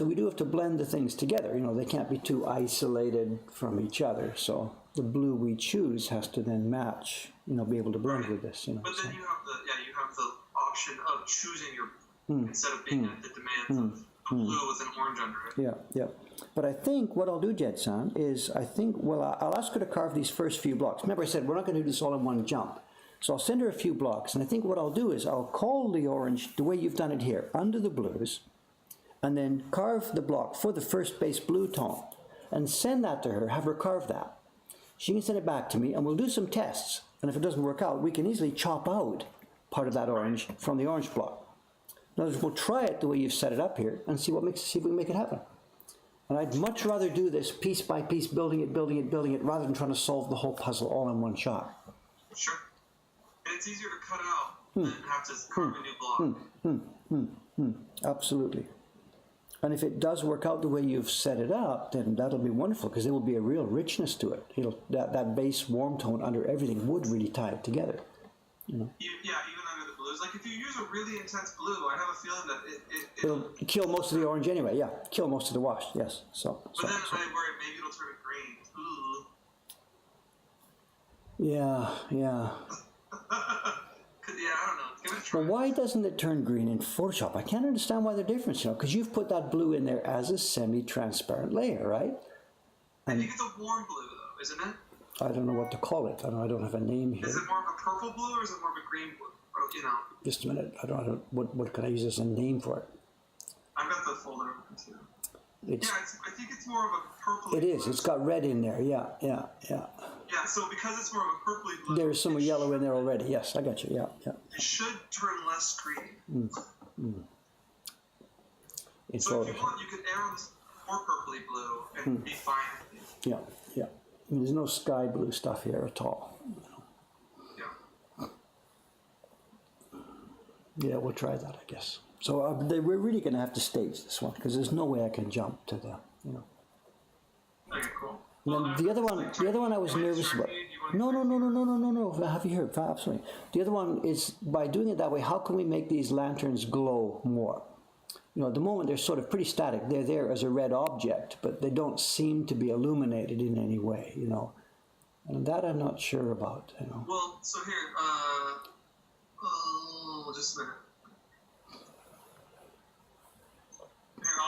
we do have to blend the things together, you know. They can't be too isolated from each other. So the blue we choose has to then match, you know, be able to blend with this, you know. But then you have the option of choosing your instead of being at the demands of blue with an orange under it. Yeah. But I think what I'll do, Jed-san, is I'll ask her to carve these first few blocks. Remember I said we're not going to do this all in one jump. So I'll send her a few blocks, and I think what I'll do is I'll call the orange the way you've done it here, under the blues, and then carve the block for the first base blue tone, and send that to her, have her carve that. She can send it back to me, and we'll do some tests. And if it doesn't work out, we can easily chop out part of that orange from the orange block. In other words, we'll try it the way you've set it up here and see if we can make it happen. And I'd much rather do this piece by piece, building it, rather than trying to solve the whole puzzle all in one shot. Sure. And it's easier to cut out than have to carve a new block. Absolutely. And if it does work out the way you've set it up, then that'll be wonderful, because there will be a real richness to it. That base warm tone under everything would really tie it together. You know? Yeah, even under the blues. Like if you use a really intense blue, I have a feeling that It'll kill most of the orange anyway. Yeah, kill most of the wash. Yes. But then I worry maybe it'll turn green. Ooh. Yeah. Yeah, I don't know. Give it a try. Well, why doesn't it turn green in Photoshop? I can't understand why they're different, because you've put that blue in there as a semi-transparent layer, right? I think it's a warm blue, though, isn't it? I don't know what to call it. I don't have a name here. Is it more of a purple blue or is it more of a green blue? Or, you know. Just a minute. I don't. What can I use as a name for it? I've got the folder open too. I think it's more of a purple. It is. Blue. It's got red in there. Yeah. Yeah, so because it's more of a purpley blue. There's some yellow in there already. Yes, I got you. Yeah. It should turn less green. So if you want, you could err on this more purpley blue and be fine. Yeah. I mean, there's no sky blue stuff here at all. Yeah, we'll try that, I guess. So we're really going to have to stage this one, because there's no way I can jump to the, Okay, cool. And then the other one I was nervous about. No. Have you heard? Absolutely. The other one is, by doing it that way, how can we make these lanterns glow more? At the moment they're sort of pretty static. They're there as a red object, but they don't seem to be illuminated in any way, And that I'm not sure about, Well, so here, just a minute. Here,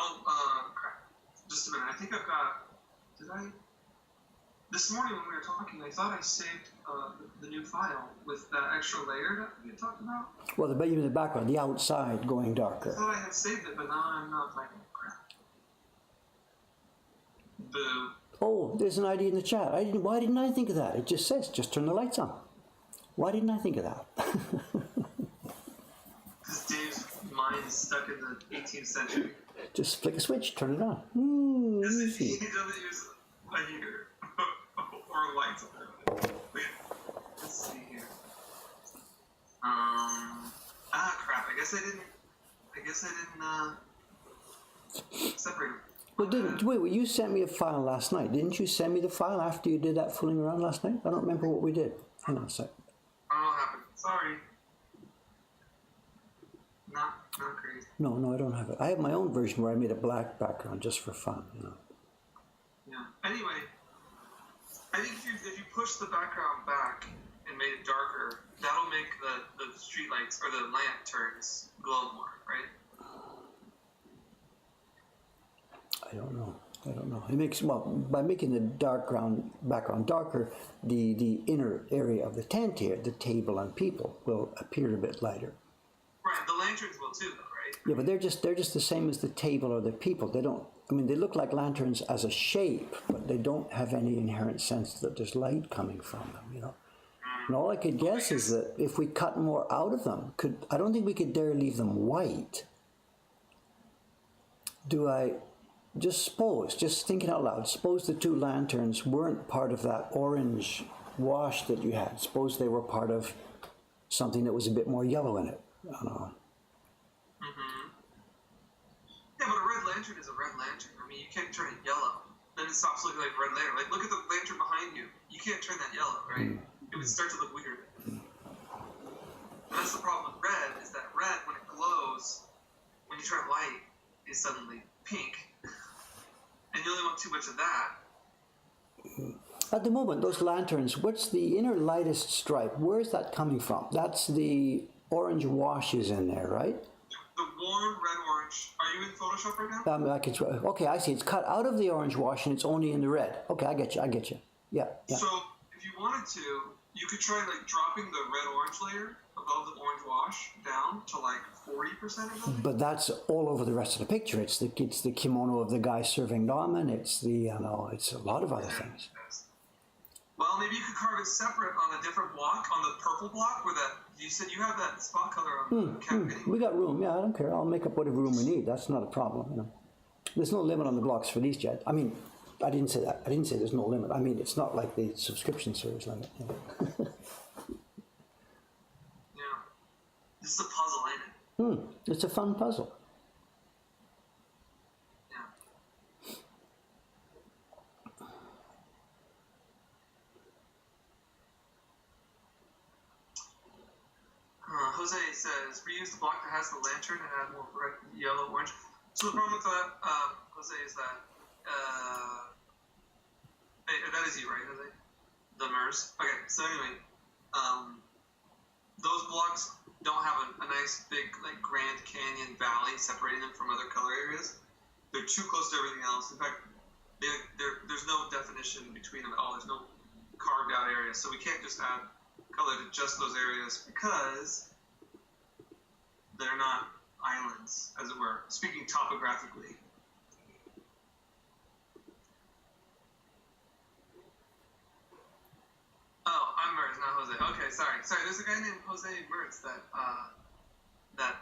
crap. Just a minute. I think I've got, this morning when we were talking, I thought I saved the new file with that extra layer that we had talked about. Well, even the background, the outside going darker. I thought I had saved it, but now I'm not finding it. Crap. Boo. Oh, there's an idea in the chat. Why didn't I think of that? It just says, just turn the lights on. Why didn't I think of that? Because Dave's mind is stuck in the 18th century. Just flick a switch, turn it on. Easy. He doesn't use a heater or lights on it. Wait, let's see here. Crap. I guess I didn't separate them. Well, you sent me a file last night. Didn't you send me the file after you did that fooling around last night? I don't remember what we did. Hang on a sec. I don't know what happened. Sorry. Not great. No, I don't have it. I have my own version where I made a black background just for fun, Yeah. Anyway, I think if you push the background back and made it darker, that'll make the street lights or the lanterns glow more, right? I don't know. It makes, by making the background darker, the inner area of the tent here, the table and people, will appear a bit lighter. Right, the lanterns will too, though, right? Yeah, but they're just the same as the table or the people. They don't. I mean, they look like lanterns as a shape, but they don't have any inherent sense that there's light coming from them. And all I could guess is that if we cut more out of them, I don't think we could dare leave them white. Just thinking out loud, suppose the two lanterns weren't part of that orange wash that you had. Suppose they were part of something that was a bit more yellow in it. I don't know. Yeah, but a red lantern is a red lantern. I mean, you can't turn it yellow. Then it stops looking like a red lantern. Like, look at the lantern behind you. You can't turn that yellow, right? It would start to look weird. And that's the problem with red, is that red, when it glows, when you turn light, is suddenly pink. And you only want too much of that. At the moment, those lanterns, what's the inner lightest stripe? Where's that coming from? That's the orange washes in there, right? The warm red-orange. Are you in Photoshop right now? Okay, I see. It's cut out of the orange wash and it's only in the red. Okay, I get you. Yeah. So, if you wanted to, you could try, dropping the red-orange layer above the orange wash down to, 40% or something. But that's all over the rest of the picture. It's the kimono of the guy serving ramen. It's it's a lot of other things. Well, maybe you could carve it separate on a different block, on the purple block, where you said you have that spot color on the campaign. We got room. Yeah, I don't care. I'll make up whatever room we need. That's not a problem. There's no limit on the blocks for these, Jed. I mean, I didn't say that. I didn't say there's no limit. I mean, it's not like the subscription service limit. You know. Yeah. This is a puzzle, ain't it? It's a fun puzzle. Yeah. Jose says, reuse the block that has the lantern and add more red, yellow, orange. So the problem with that, Jose, is that that is you, right, Jose? The MERS. Okay, so anyway, those blocks don't have a nice big like Grand Canyon valley separating them from other color areas. They're too close to everything else. In fact, there's no definition between them at all. There's no carved out areas, so we can't just add color to just those areas because they're not islands, as it were. Speaking topographically. Oh, I'm Mertz, not Jose. Okay, sorry. There's a guy named Jose Mertz that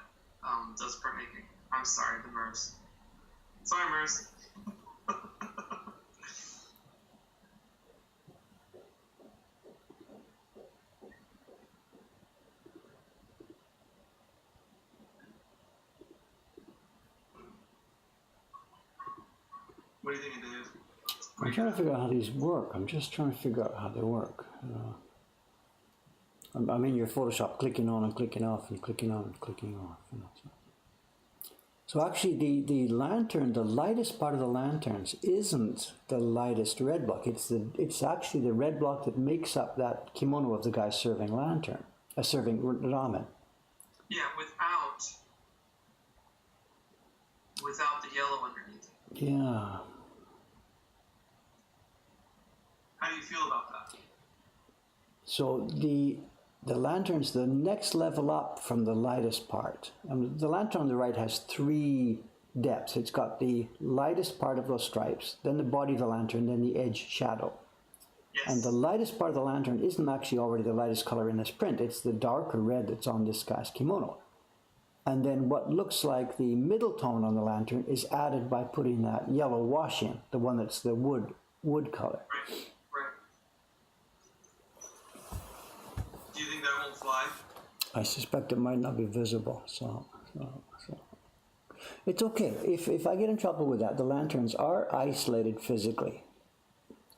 does printmaking. I'm sorry, the Mertz. Sorry, Mertz. What do you think, Dave? I'm trying to figure out how these work. I'm just trying to figure out how they work. I'm in your Photoshop, clicking on and clicking off and clicking on and clicking off. You know, so actually, the lantern, the lightest part of the lanterns isn't the lightest red block. It's actually the red block that makes up that kimono of the guy serving serving ramen. Yeah, without the yellow underneath. Yeah. How do you feel about that? So the lantern's the next level up from the lightest part. The lantern on the right has 3 depths. It's got the lightest part of those stripes, then the body of the lantern, then the edge shadow. Yes. And the lightest part of the lantern isn't actually already the lightest color in this print. It's the darker red that's on this guy's kimono. And then what looks like the middle tone on the lantern is added by putting that yellow wash in, the one that's the wood color. Right. Do you think that won't fly? I suspect it might not be visible, so. It's okay. If I get in trouble with that, the lanterns are isolated physically.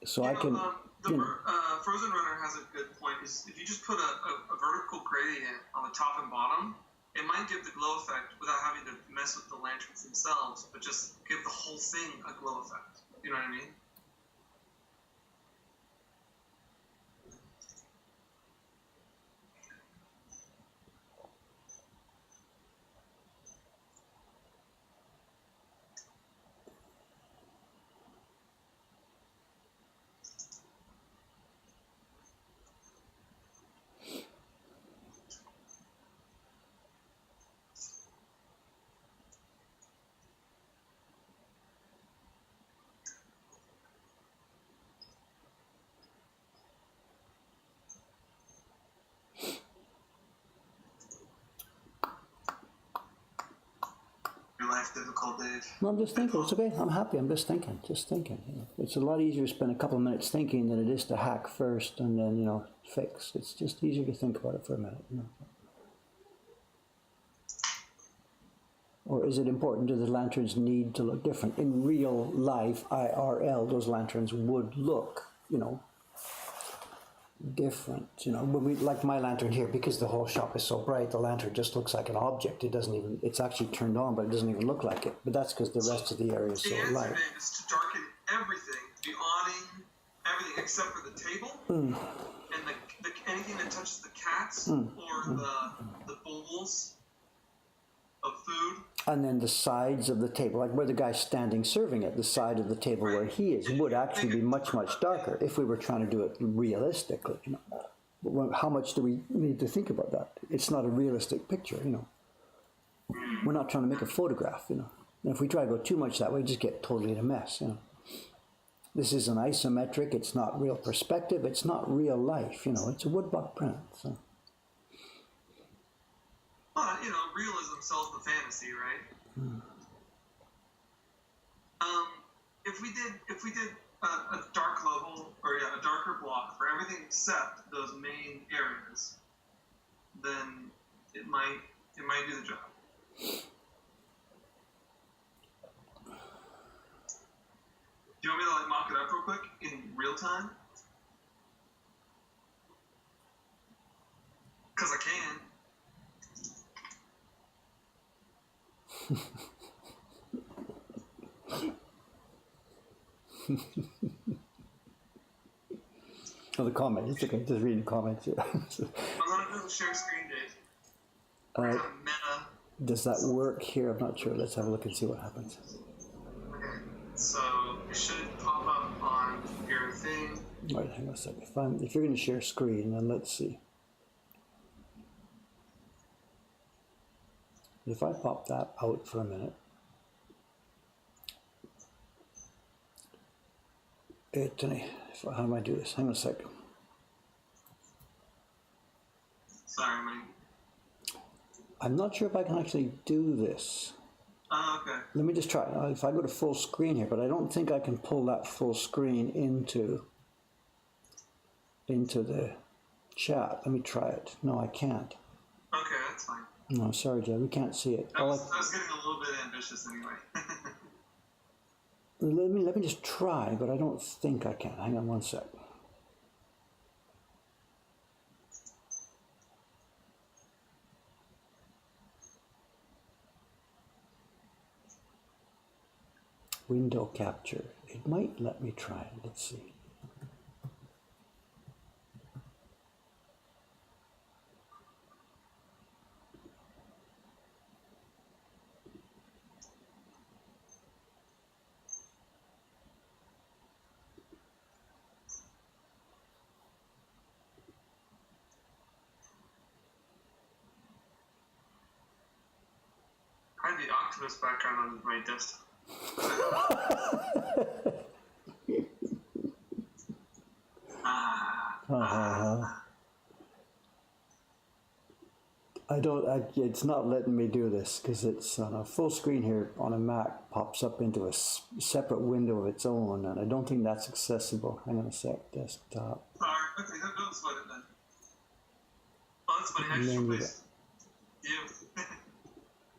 So I can... Frozen Runner has a good point. Is if you just put a vertical gradient on the top and bottom, it might give the glow effect without having to mess with the lanterns themselves, but just give the whole thing a glow effect. You know what I mean? Life difficult, Dave. No, I'm just thinking. It's okay. I'm happy. I'm just thinking. You know, it's a lot easier to spend a couple of minutes thinking than it is to hack first and then, you know, fix. It's just easier to think about it for a minute. You know. Or is it important? Do the lanterns need to look different? In real life, IRL, those lanterns would look, you know, different. You know, when like my lantern here, because the whole shop is so bright, the lantern just looks like an object. It doesn't even, it's actually turned on, but it doesn't even look like it. But that's because the rest of the area is so light. The answer, Dave, is to darken everything, the awning, everything except for the table, and anything that touches the cats or the bowls of food. And then the sides of the table, like where the guy's standing serving it, the side of the table where he is, would actually be much, much darker if we were trying to do it realistically. You know, but how much do we need to think about that? It's not a realistic picture, you know. We're not trying to make a photograph, you know. And if we try to go too much that way, we just get totally in a mess, you know. This is an isometric, it's not real perspective, it's not real life, you know, it's a woodblock print, so. But, you know, realism sells the fantasy, right? If we did a dark level or a darker block for everything except those main areas, then it might do the job. Do you want me to like mock it up real quick in real time? Because I can. Oh, the comment. It's okay. Just reading comments. I'm gonna do the share screen, Dave. We're gonna meta. Does that work here? I'm not sure. Let's have a look and see what happens. Okay, so it should pop up on your thing. All right, hang on a second. If you're going to share screen, then let's see. If I pop that out for a minute, how do I do this? Hang on a second. Sorry, mate. I'm not sure if I can actually do this. Okay. Let me just try. If I go to full screen here, but I don't think I can pull that full screen into the chat. Let me try it. No, I can't. Okay, that's fine. No, sorry, Jed. We can't see it. I was getting a little bit ambitious anyway. Let me just try, but I don't think I can. Hang on one sec. Window capture. It might let me try it. Let's see. I have the Octopus background on my desktop. It's not letting me do this because it's on a full screen here on a Mac, pops up into a separate window of its own, and I don't think that's accessible. Hang on a sec, desktop. Sorry, okay, don't sweat it then. Oh, that's funny, I just replaced you.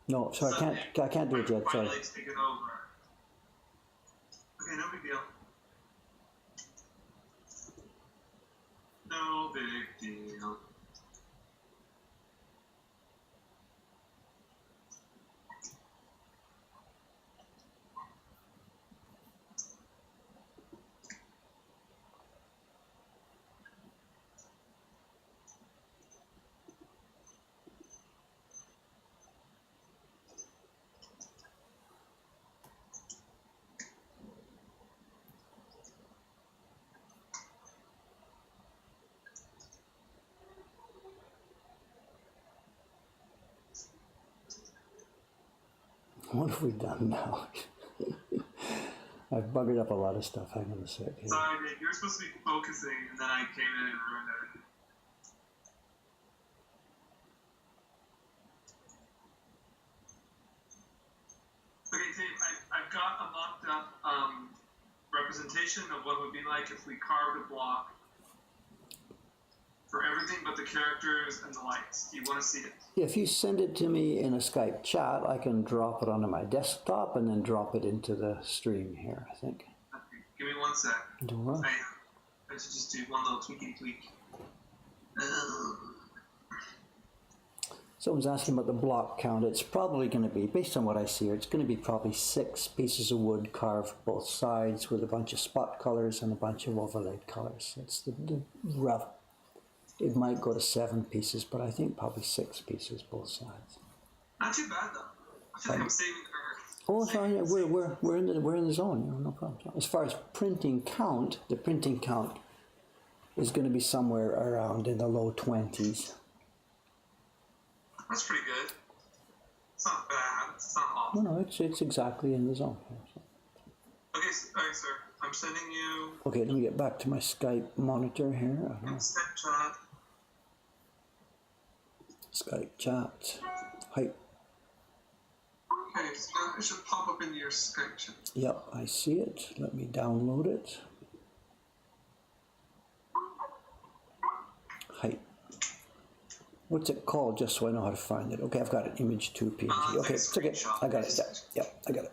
No, sorry, I can't do it yet, sorry. My leg's taken over. Okay, no big deal. No big deal. What have we done now? I've buggered up a lot of stuff. Hang on a sec. Here. Sorry, Nick, you're supposed to be focusing, and then I came in and ruined it. Okay, Dave, I've got a mocked up representation of what it would be like if we carved a block for everything but the characters and the lights. Do you want to see it? If you send it to me in a Skype chat, I can drop it onto my desktop and then drop it into the stream here, I think. Okay, give me 1 sec. Don't rush. I should just do one little tweaky tweak. Someone's asking about the block count. It's probably going to be, based on what I see here, it's going to be probably 6 pieces of wood carved both sides with a bunch of spot colors and a bunch of overlaid colors. It's the rough. It might go to 7 pieces, but I think probably 6 pieces both sides. Not too bad though. I feel like I'm saving the earth. Oh, sorry, yeah, we're in the zone. You know, no problem. As far as printing count, the printing count is going to be somewhere around in the low 20s. That's pretty good. It's not bad. It's not awful. No, it's exactly in the zone. Okay, alright, sir. I'm sending you. Okay, let me get back to my Skype monitor here. Instant chat. Skype chat. Hi. Okay, so now it should pop up into your Skype chat. Yep, I see it. Let me download it. Height. What's it called, just so I know how to find it? Okay, I've got it. Image 2 PNG. Okay, it's okay. I got it. Yep, I got it.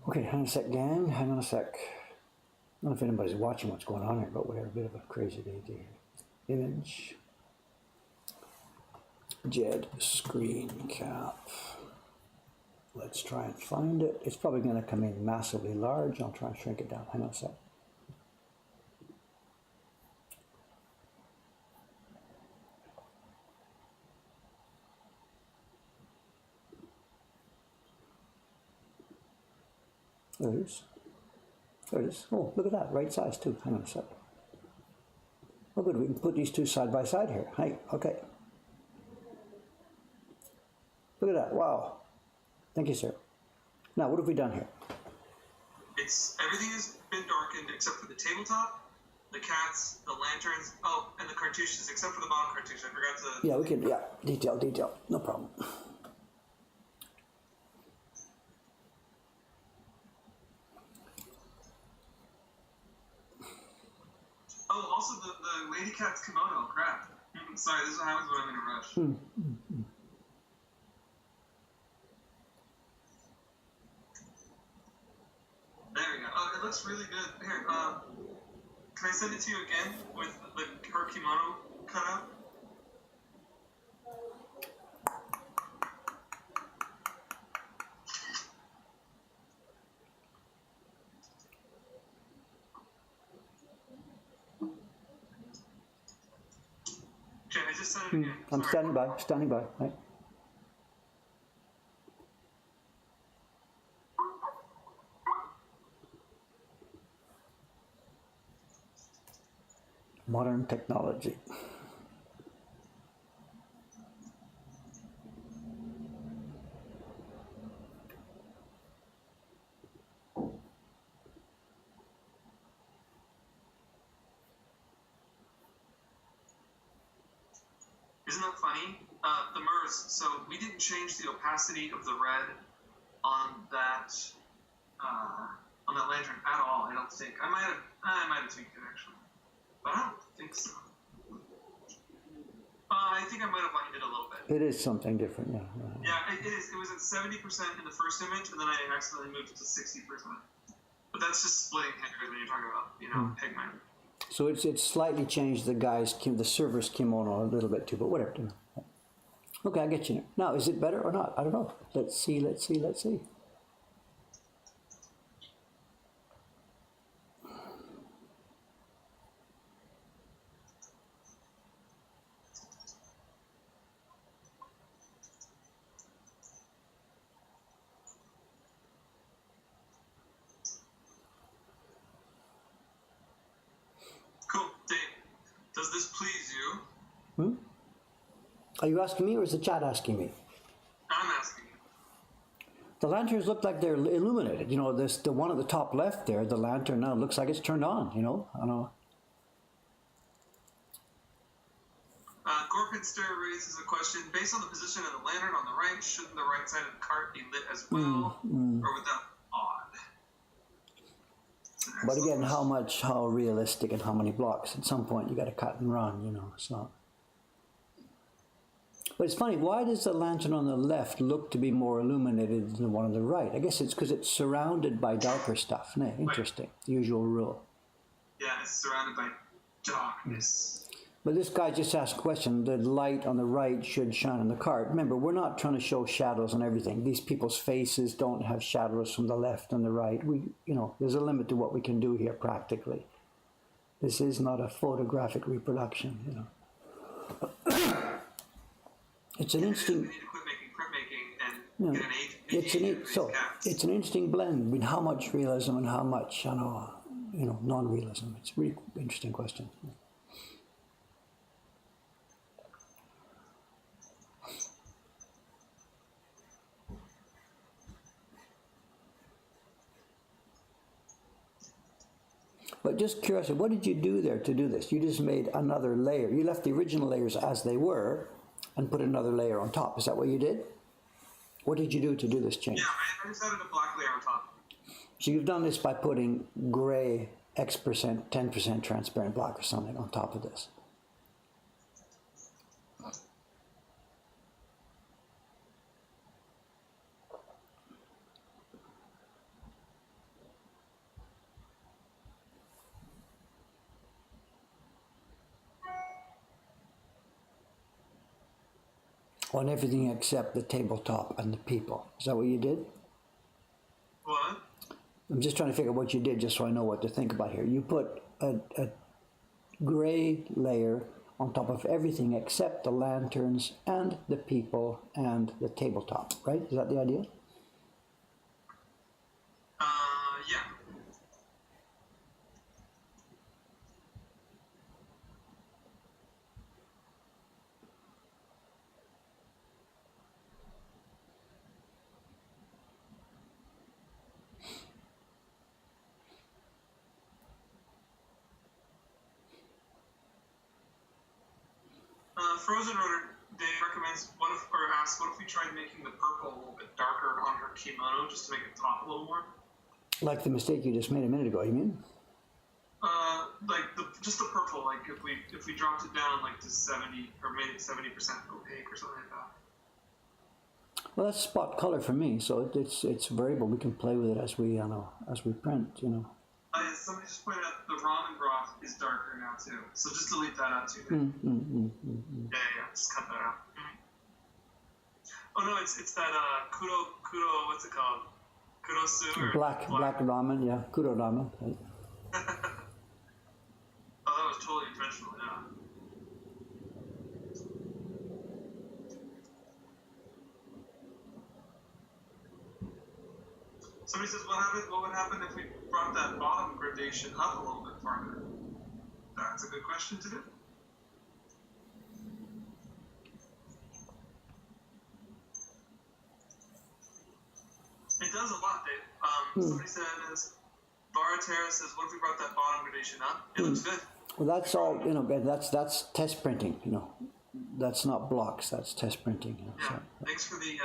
Okay, hang on a sec, gang. Hang on a sec. I don't know if anybody's watching what's going on here, but we had a bit of a crazy day here. Image. Jed screen cap. Let's try and find it. It's probably going to come in massively large. I'll try and shrink it down. Hang on a sec. There it is. There it is. Oh, look at that. Right size too. Hang on a sec. Oh, good. We can put these two side by side here. Hey, okay. Look at that. Wow. Thank you, sir. Now, what have we done here? Everything has been darkened except for the tabletop, the cats, the lanterns, and the cartouches, except for the bottom cartouche. I forgot to... Yeah, we can, yeah. Detail. No problem. Oh, also the lady cat's kimono. Crap. Sorry, this is what happens when I'm in a rush. There we go. Oh, it looks really good. Here, can I send it to you again with her kimono cut out? Okay, I just sent it again. I'm Sorry. standing by. Right. Modern technology. Isn't that funny? The MERS, so we didn't change the opacity of the red on that lantern at all, I don't think. I might have tweaked it actually. But I don't think so. I think I might have lightened it a little bit. It is something different, yeah. Yeah, it is. It was at 70% in the first image, and then I accidentally moved it to 60%. But that's just splitting hairs when you're talking about, pigment. So it's slightly changed the server's kimono a little bit too, but whatever. Okay, I get you now. Now, is it better or not? I don't know. Let's see. Cool. Dave, does this please you? Are you asking me or is the chat asking me? I'm asking you. The lanterns look like they're illuminated. The one at the top left there, the lantern now looks like it's turned on, I know. Gorpinster raises a question. Based on the position of the lantern on the right, shouldn't the right side of the cart be lit as well? Or would that be odd? But again, how realistic and how many blocks? At some point you got to cut and run, it's not. But it's funny, why does the lantern on the left look to be more illuminated than the one on the right? I guess it's because it's surrounded by darker stuff. No, interesting. The usual rule. Yeah, it's surrounded by darkness. But this guy just asked a question. The light on the right should shine on the cart. Remember, we're not trying to show shadows on everything. These people's faces don't have shadows from the left and the right. There's a limit to what we can do here practically. This is not a photographic reproduction, It's an interesting. We need to quit making printmaking and get an age. It's an interesting blend between how much realism and how much non-realism. It's a really interesting question. But just curiosity, what did you do there to do this? You just made another layer. You left the original layers as they were and put another layer on top. Is that what you did? What did you do to do this change? Yeah, I just added a black layer on top. So you've done this by putting gray X%, 10% transparent black or something on top of this. On everything except the tabletop and the people. Is that what you did? What? I'm just trying to figure out what you did just so I know what to think about here. You put a gray layer on top of everything except the lanterns and the people and the tabletop, right? Is that the idea? Yeah. Frozen Rotor, Dave recommends, asks, what if we tried making the purple a little bit darker on her kimono just to make it pop a little more? Like the mistake you just made a minute ago, you mean? Like just the purple, like if we dropped it down like to 70 or made it 70% opaque or something like that. Well, that's spot color for me, so it's variable. We can play with it as we print, you know. Somebody just pointed out the ramen broth is darker now too, so just delete that out too. Yeah, just cut that out. Oh no, it's that kudo, what's it called? Kudosu or Black ramen, yeah, kudo ramen. Right. Oh, that was totally intentional, yeah. Somebody says, what would happen if we brought that bottom gradation up a little bit farther? That's a good question to do. It does a lot, Dave. Somebody says, Baratera says, what if we brought that bottom gradation up? It looks good. Well, that's all, you know, that's test printing, you know. That's not blocks, that's test printing. You know, yeah, so. Thanks for the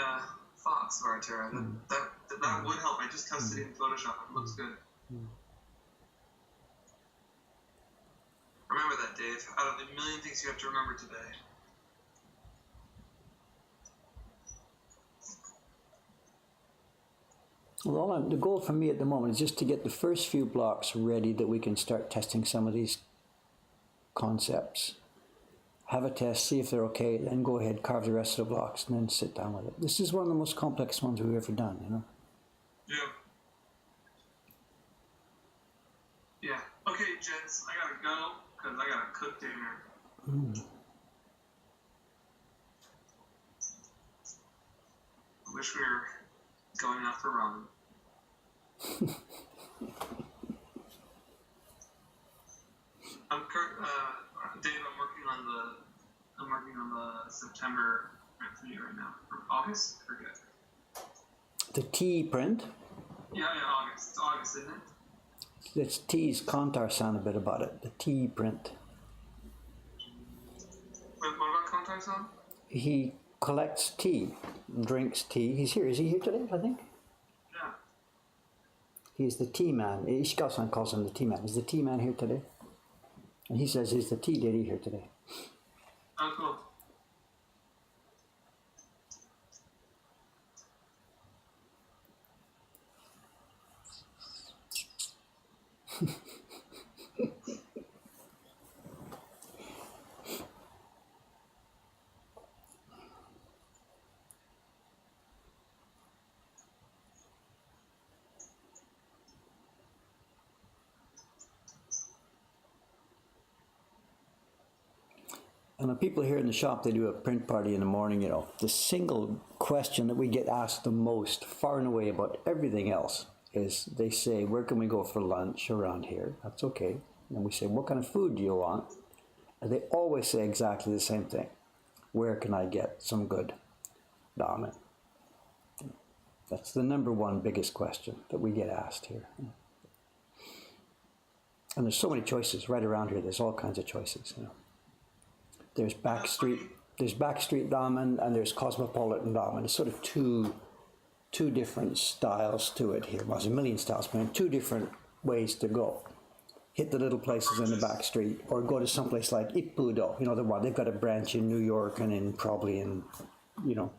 thoughts, Baratera. That would help. I just tested it in Photoshop. It looks good. Remember that, Dave. Out of the million things you have to remember today. Well, the goal for me at the moment is just to get the first few blocks ready that we can start testing some of these concepts. Have a test, see if they're okay, then go ahead, carve the rest of the blocks, and then sit down with it. This is one of the most complex ones we've ever done, you know? Yeah. Yeah. Okay, gents, I gotta go, because I gotta cook dinner. I wish we were going out for ramen. Dave, I'm working on the September print for you right now. Or August? I forget. The T print. Yeah, August. It's August, isn't it? It's T's Kantar sound a bit about it. The T print. What about Kantar-san? He collects tea, drinks tea. He's here. Is he here today, I think? Yeah. He's the tea man. Ishikawa-san calls him the tea man. Is the tea man here today? And he says he's the tea lady here today. Oh, cool. And the people here in the shop, they do a print party in the morning, you know. The single question that we get asked the most, far and away about everything else, is they say, where can we go for lunch around here? That's okay. And we say, what kind of food do you want? And they always say exactly the same thing. Where can I get some good ramen? That's the number one biggest question that we get asked here. And there's so many choices right around here. There's all kinds of choices. You know. There's backstreet ramen, and there's cosmopolitan ramen. It's sort of two different styles to it here. Well, there's a million styles, but two different ways to go. Hit the little places in the back street, or go to someplace like Ippudo. You know, the one they've got a branch in New York and probably in, you know,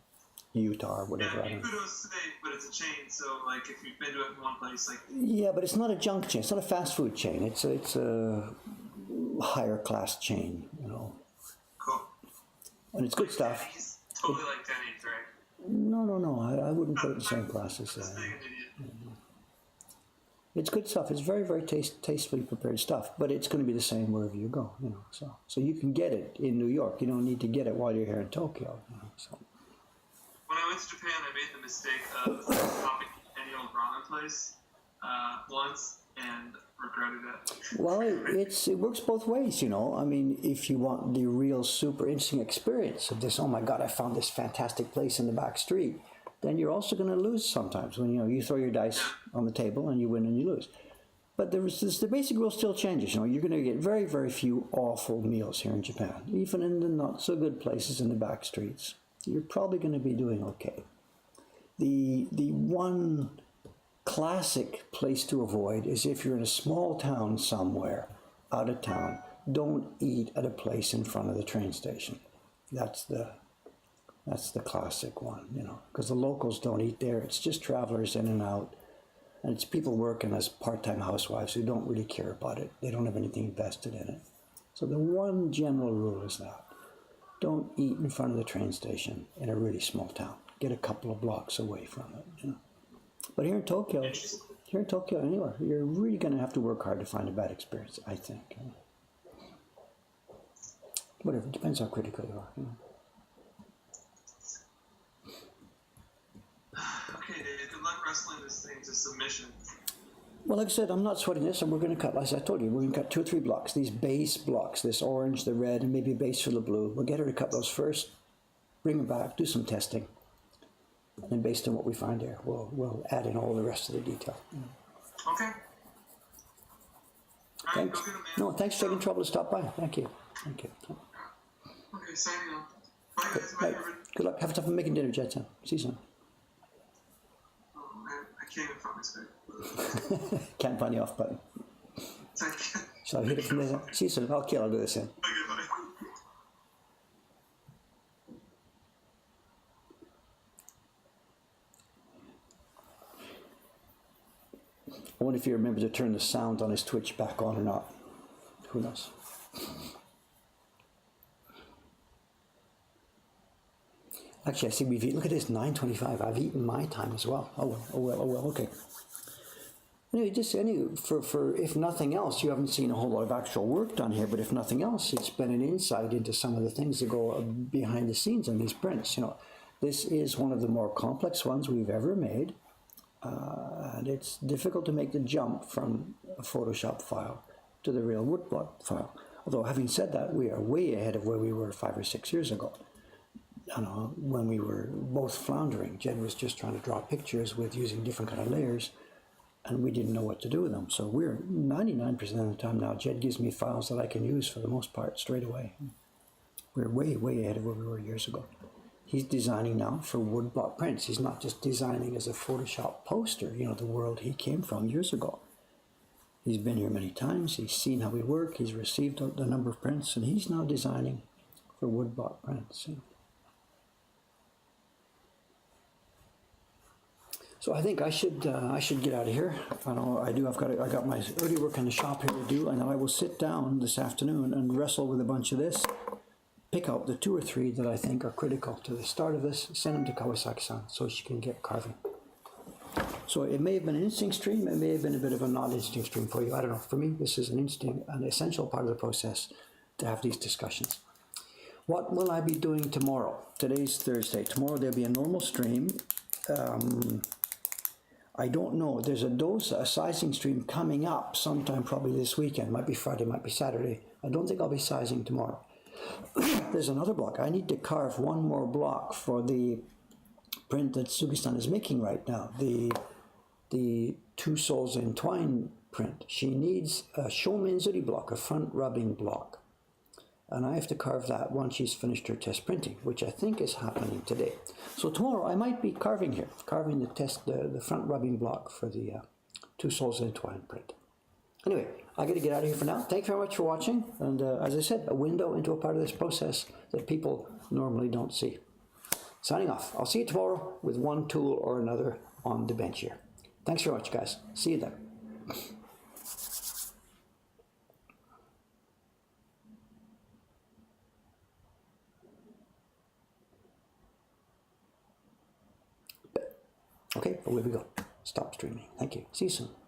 Utah or whatever. Yeah, Ippudo's safe, but it's a chain. So, like, if you've been to it in one place, like. Yeah, but it's not a junk chain. It's not a fast food chain. It's a higher class chain. You know. Cool. And it's good stuff. Denny's, totally like Denny's, right? No. I wouldn't put it in the same class as that. It's good stuff. It's very, very tastefully prepared stuff. But it's going to be the same wherever you go. You know, so you can get it in New York. You don't need to get it while you're here in Tokyo. You know, so. When I went to Japan, I made the mistake of stopping at any old ramen place once and regretted it. Well, it works both ways, you know. I mean, if you want the real super interesting experience of this, oh my God, I found this fantastic place in the back street, then you're also going to lose sometimes when, you know, you throw your dice on the table and you win and you lose. But the basic rule still changes. You know, you're going to get very, very few awful meals here in Japan, even in the not so good places in the back streets. You're probably going to be doing okay. The one classic place to avoid is if you're in a small town somewhere, out of town, don't eat at a place in front of the train station. That's the classic one, you know, because the locals don't eat there. It's just travelers in and out, and it's people working as part-time housewives who don't really care about it. They don't have anything invested in it. So the one general rule is that. Don't eat in front of the train station in a really small town. Get a couple of blocks away from it, you know. But here in Tokyo, anywhere, you're really going to have to work hard to find a bad experience, I think. You know. Whatever, it depends how critical you are. You know. Okay, Dave, good luck wrestling this thing to submission. Well, like I said, I'm not sweating this, and we're going to cut, as I told you, we're going to cut 2 or 3 blocks, these base blocks, this orange, the red, and maybe a base for the blue. We'll get her to cut those first, bring them back, do some testing, and then based on what we find there, we'll add in all the rest of the detail. Okay. Thanks. Go get 'em, man. No, thanks for taking trouble to stop by. Thank you. Okay, signing off. Bye, guys. Bye, Right. everybody. Good luck. Have fun making dinner, Jed. See you soon. Oh, man, I can't even find my script. Can't find the off button. Thank you. Shall I hit it from there? See you soon. Okay, I'll do this in. Okay, bye. I wonder if you remember to turn the sound on his Twitch back on or not. Who knows? Actually, I see we've eaten. Look at this, 9:25. I've eaten my time as well. Oh well. Okay. Anyway, for if nothing else, you haven't seen a whole lot of actual work done here. But if nothing else, it's been an insight into some of the things that go behind the scenes on these prints. You know, this is one of the more complex ones we've ever made, and it's difficult to make the jump from a Photoshop file to the real woodblock file. Although, having said that, we are way ahead of where we were 5 or 6 years ago. You know, when we were both floundering. Jed was just trying to draw pictures with using different kind of layers, and we didn't know what to do with them. So we're 99% of the time now, Jed gives me files that I can use for the most part straight away. We're way, way ahead of where we were years ago. He's designing now for woodblock prints. He's not just designing as a Photoshop poster, you know, the world he came from years ago. He's been here many times. He's seen how we work. He's received a number of prints, and he's now designing for woodblock prints. You know. So I think I should get out of here. I know I do. I got my early work in the shop here to do, and I will sit down this afternoon and wrestle with a bunch of this. Pick out the 2 or 3 that I think are critical to the start of this. Send them to Kawasaki-san so she can get carving. So it may have been an interesting stream. It may have been a bit of a not interesting stream for you. I don't know. For me, this is an essential part of the process to have these discussions. What will I be doing tomorrow? Today's Thursday. Tomorrow there'll be a normal stream. I don't know. There's a sizing stream coming up sometime probably this weekend. Might be Friday, might be Saturday. I don't think I'll be sizing tomorrow. There's another block. I need to carve one more block for the print that Sugi-san is making right now. The 2 souls in twine print. She needs a Shomenzuri block, a front rubbing block. And I have to carve that once she's finished her test printing, which I think is happening today. So tomorrow I might be carving here, carving the front rubbing block for the Two Souls Entwine print. Anyway, I got to get out of here for now. Thank you very much for watching. And as I said, a window into a part of this process that people normally don't see. Signing off. I'll see you tomorrow with one tool or another on the bench here. Thanks very much, guys. See you then. Okay, away we go. Stop streaming. Thank you. See you soon.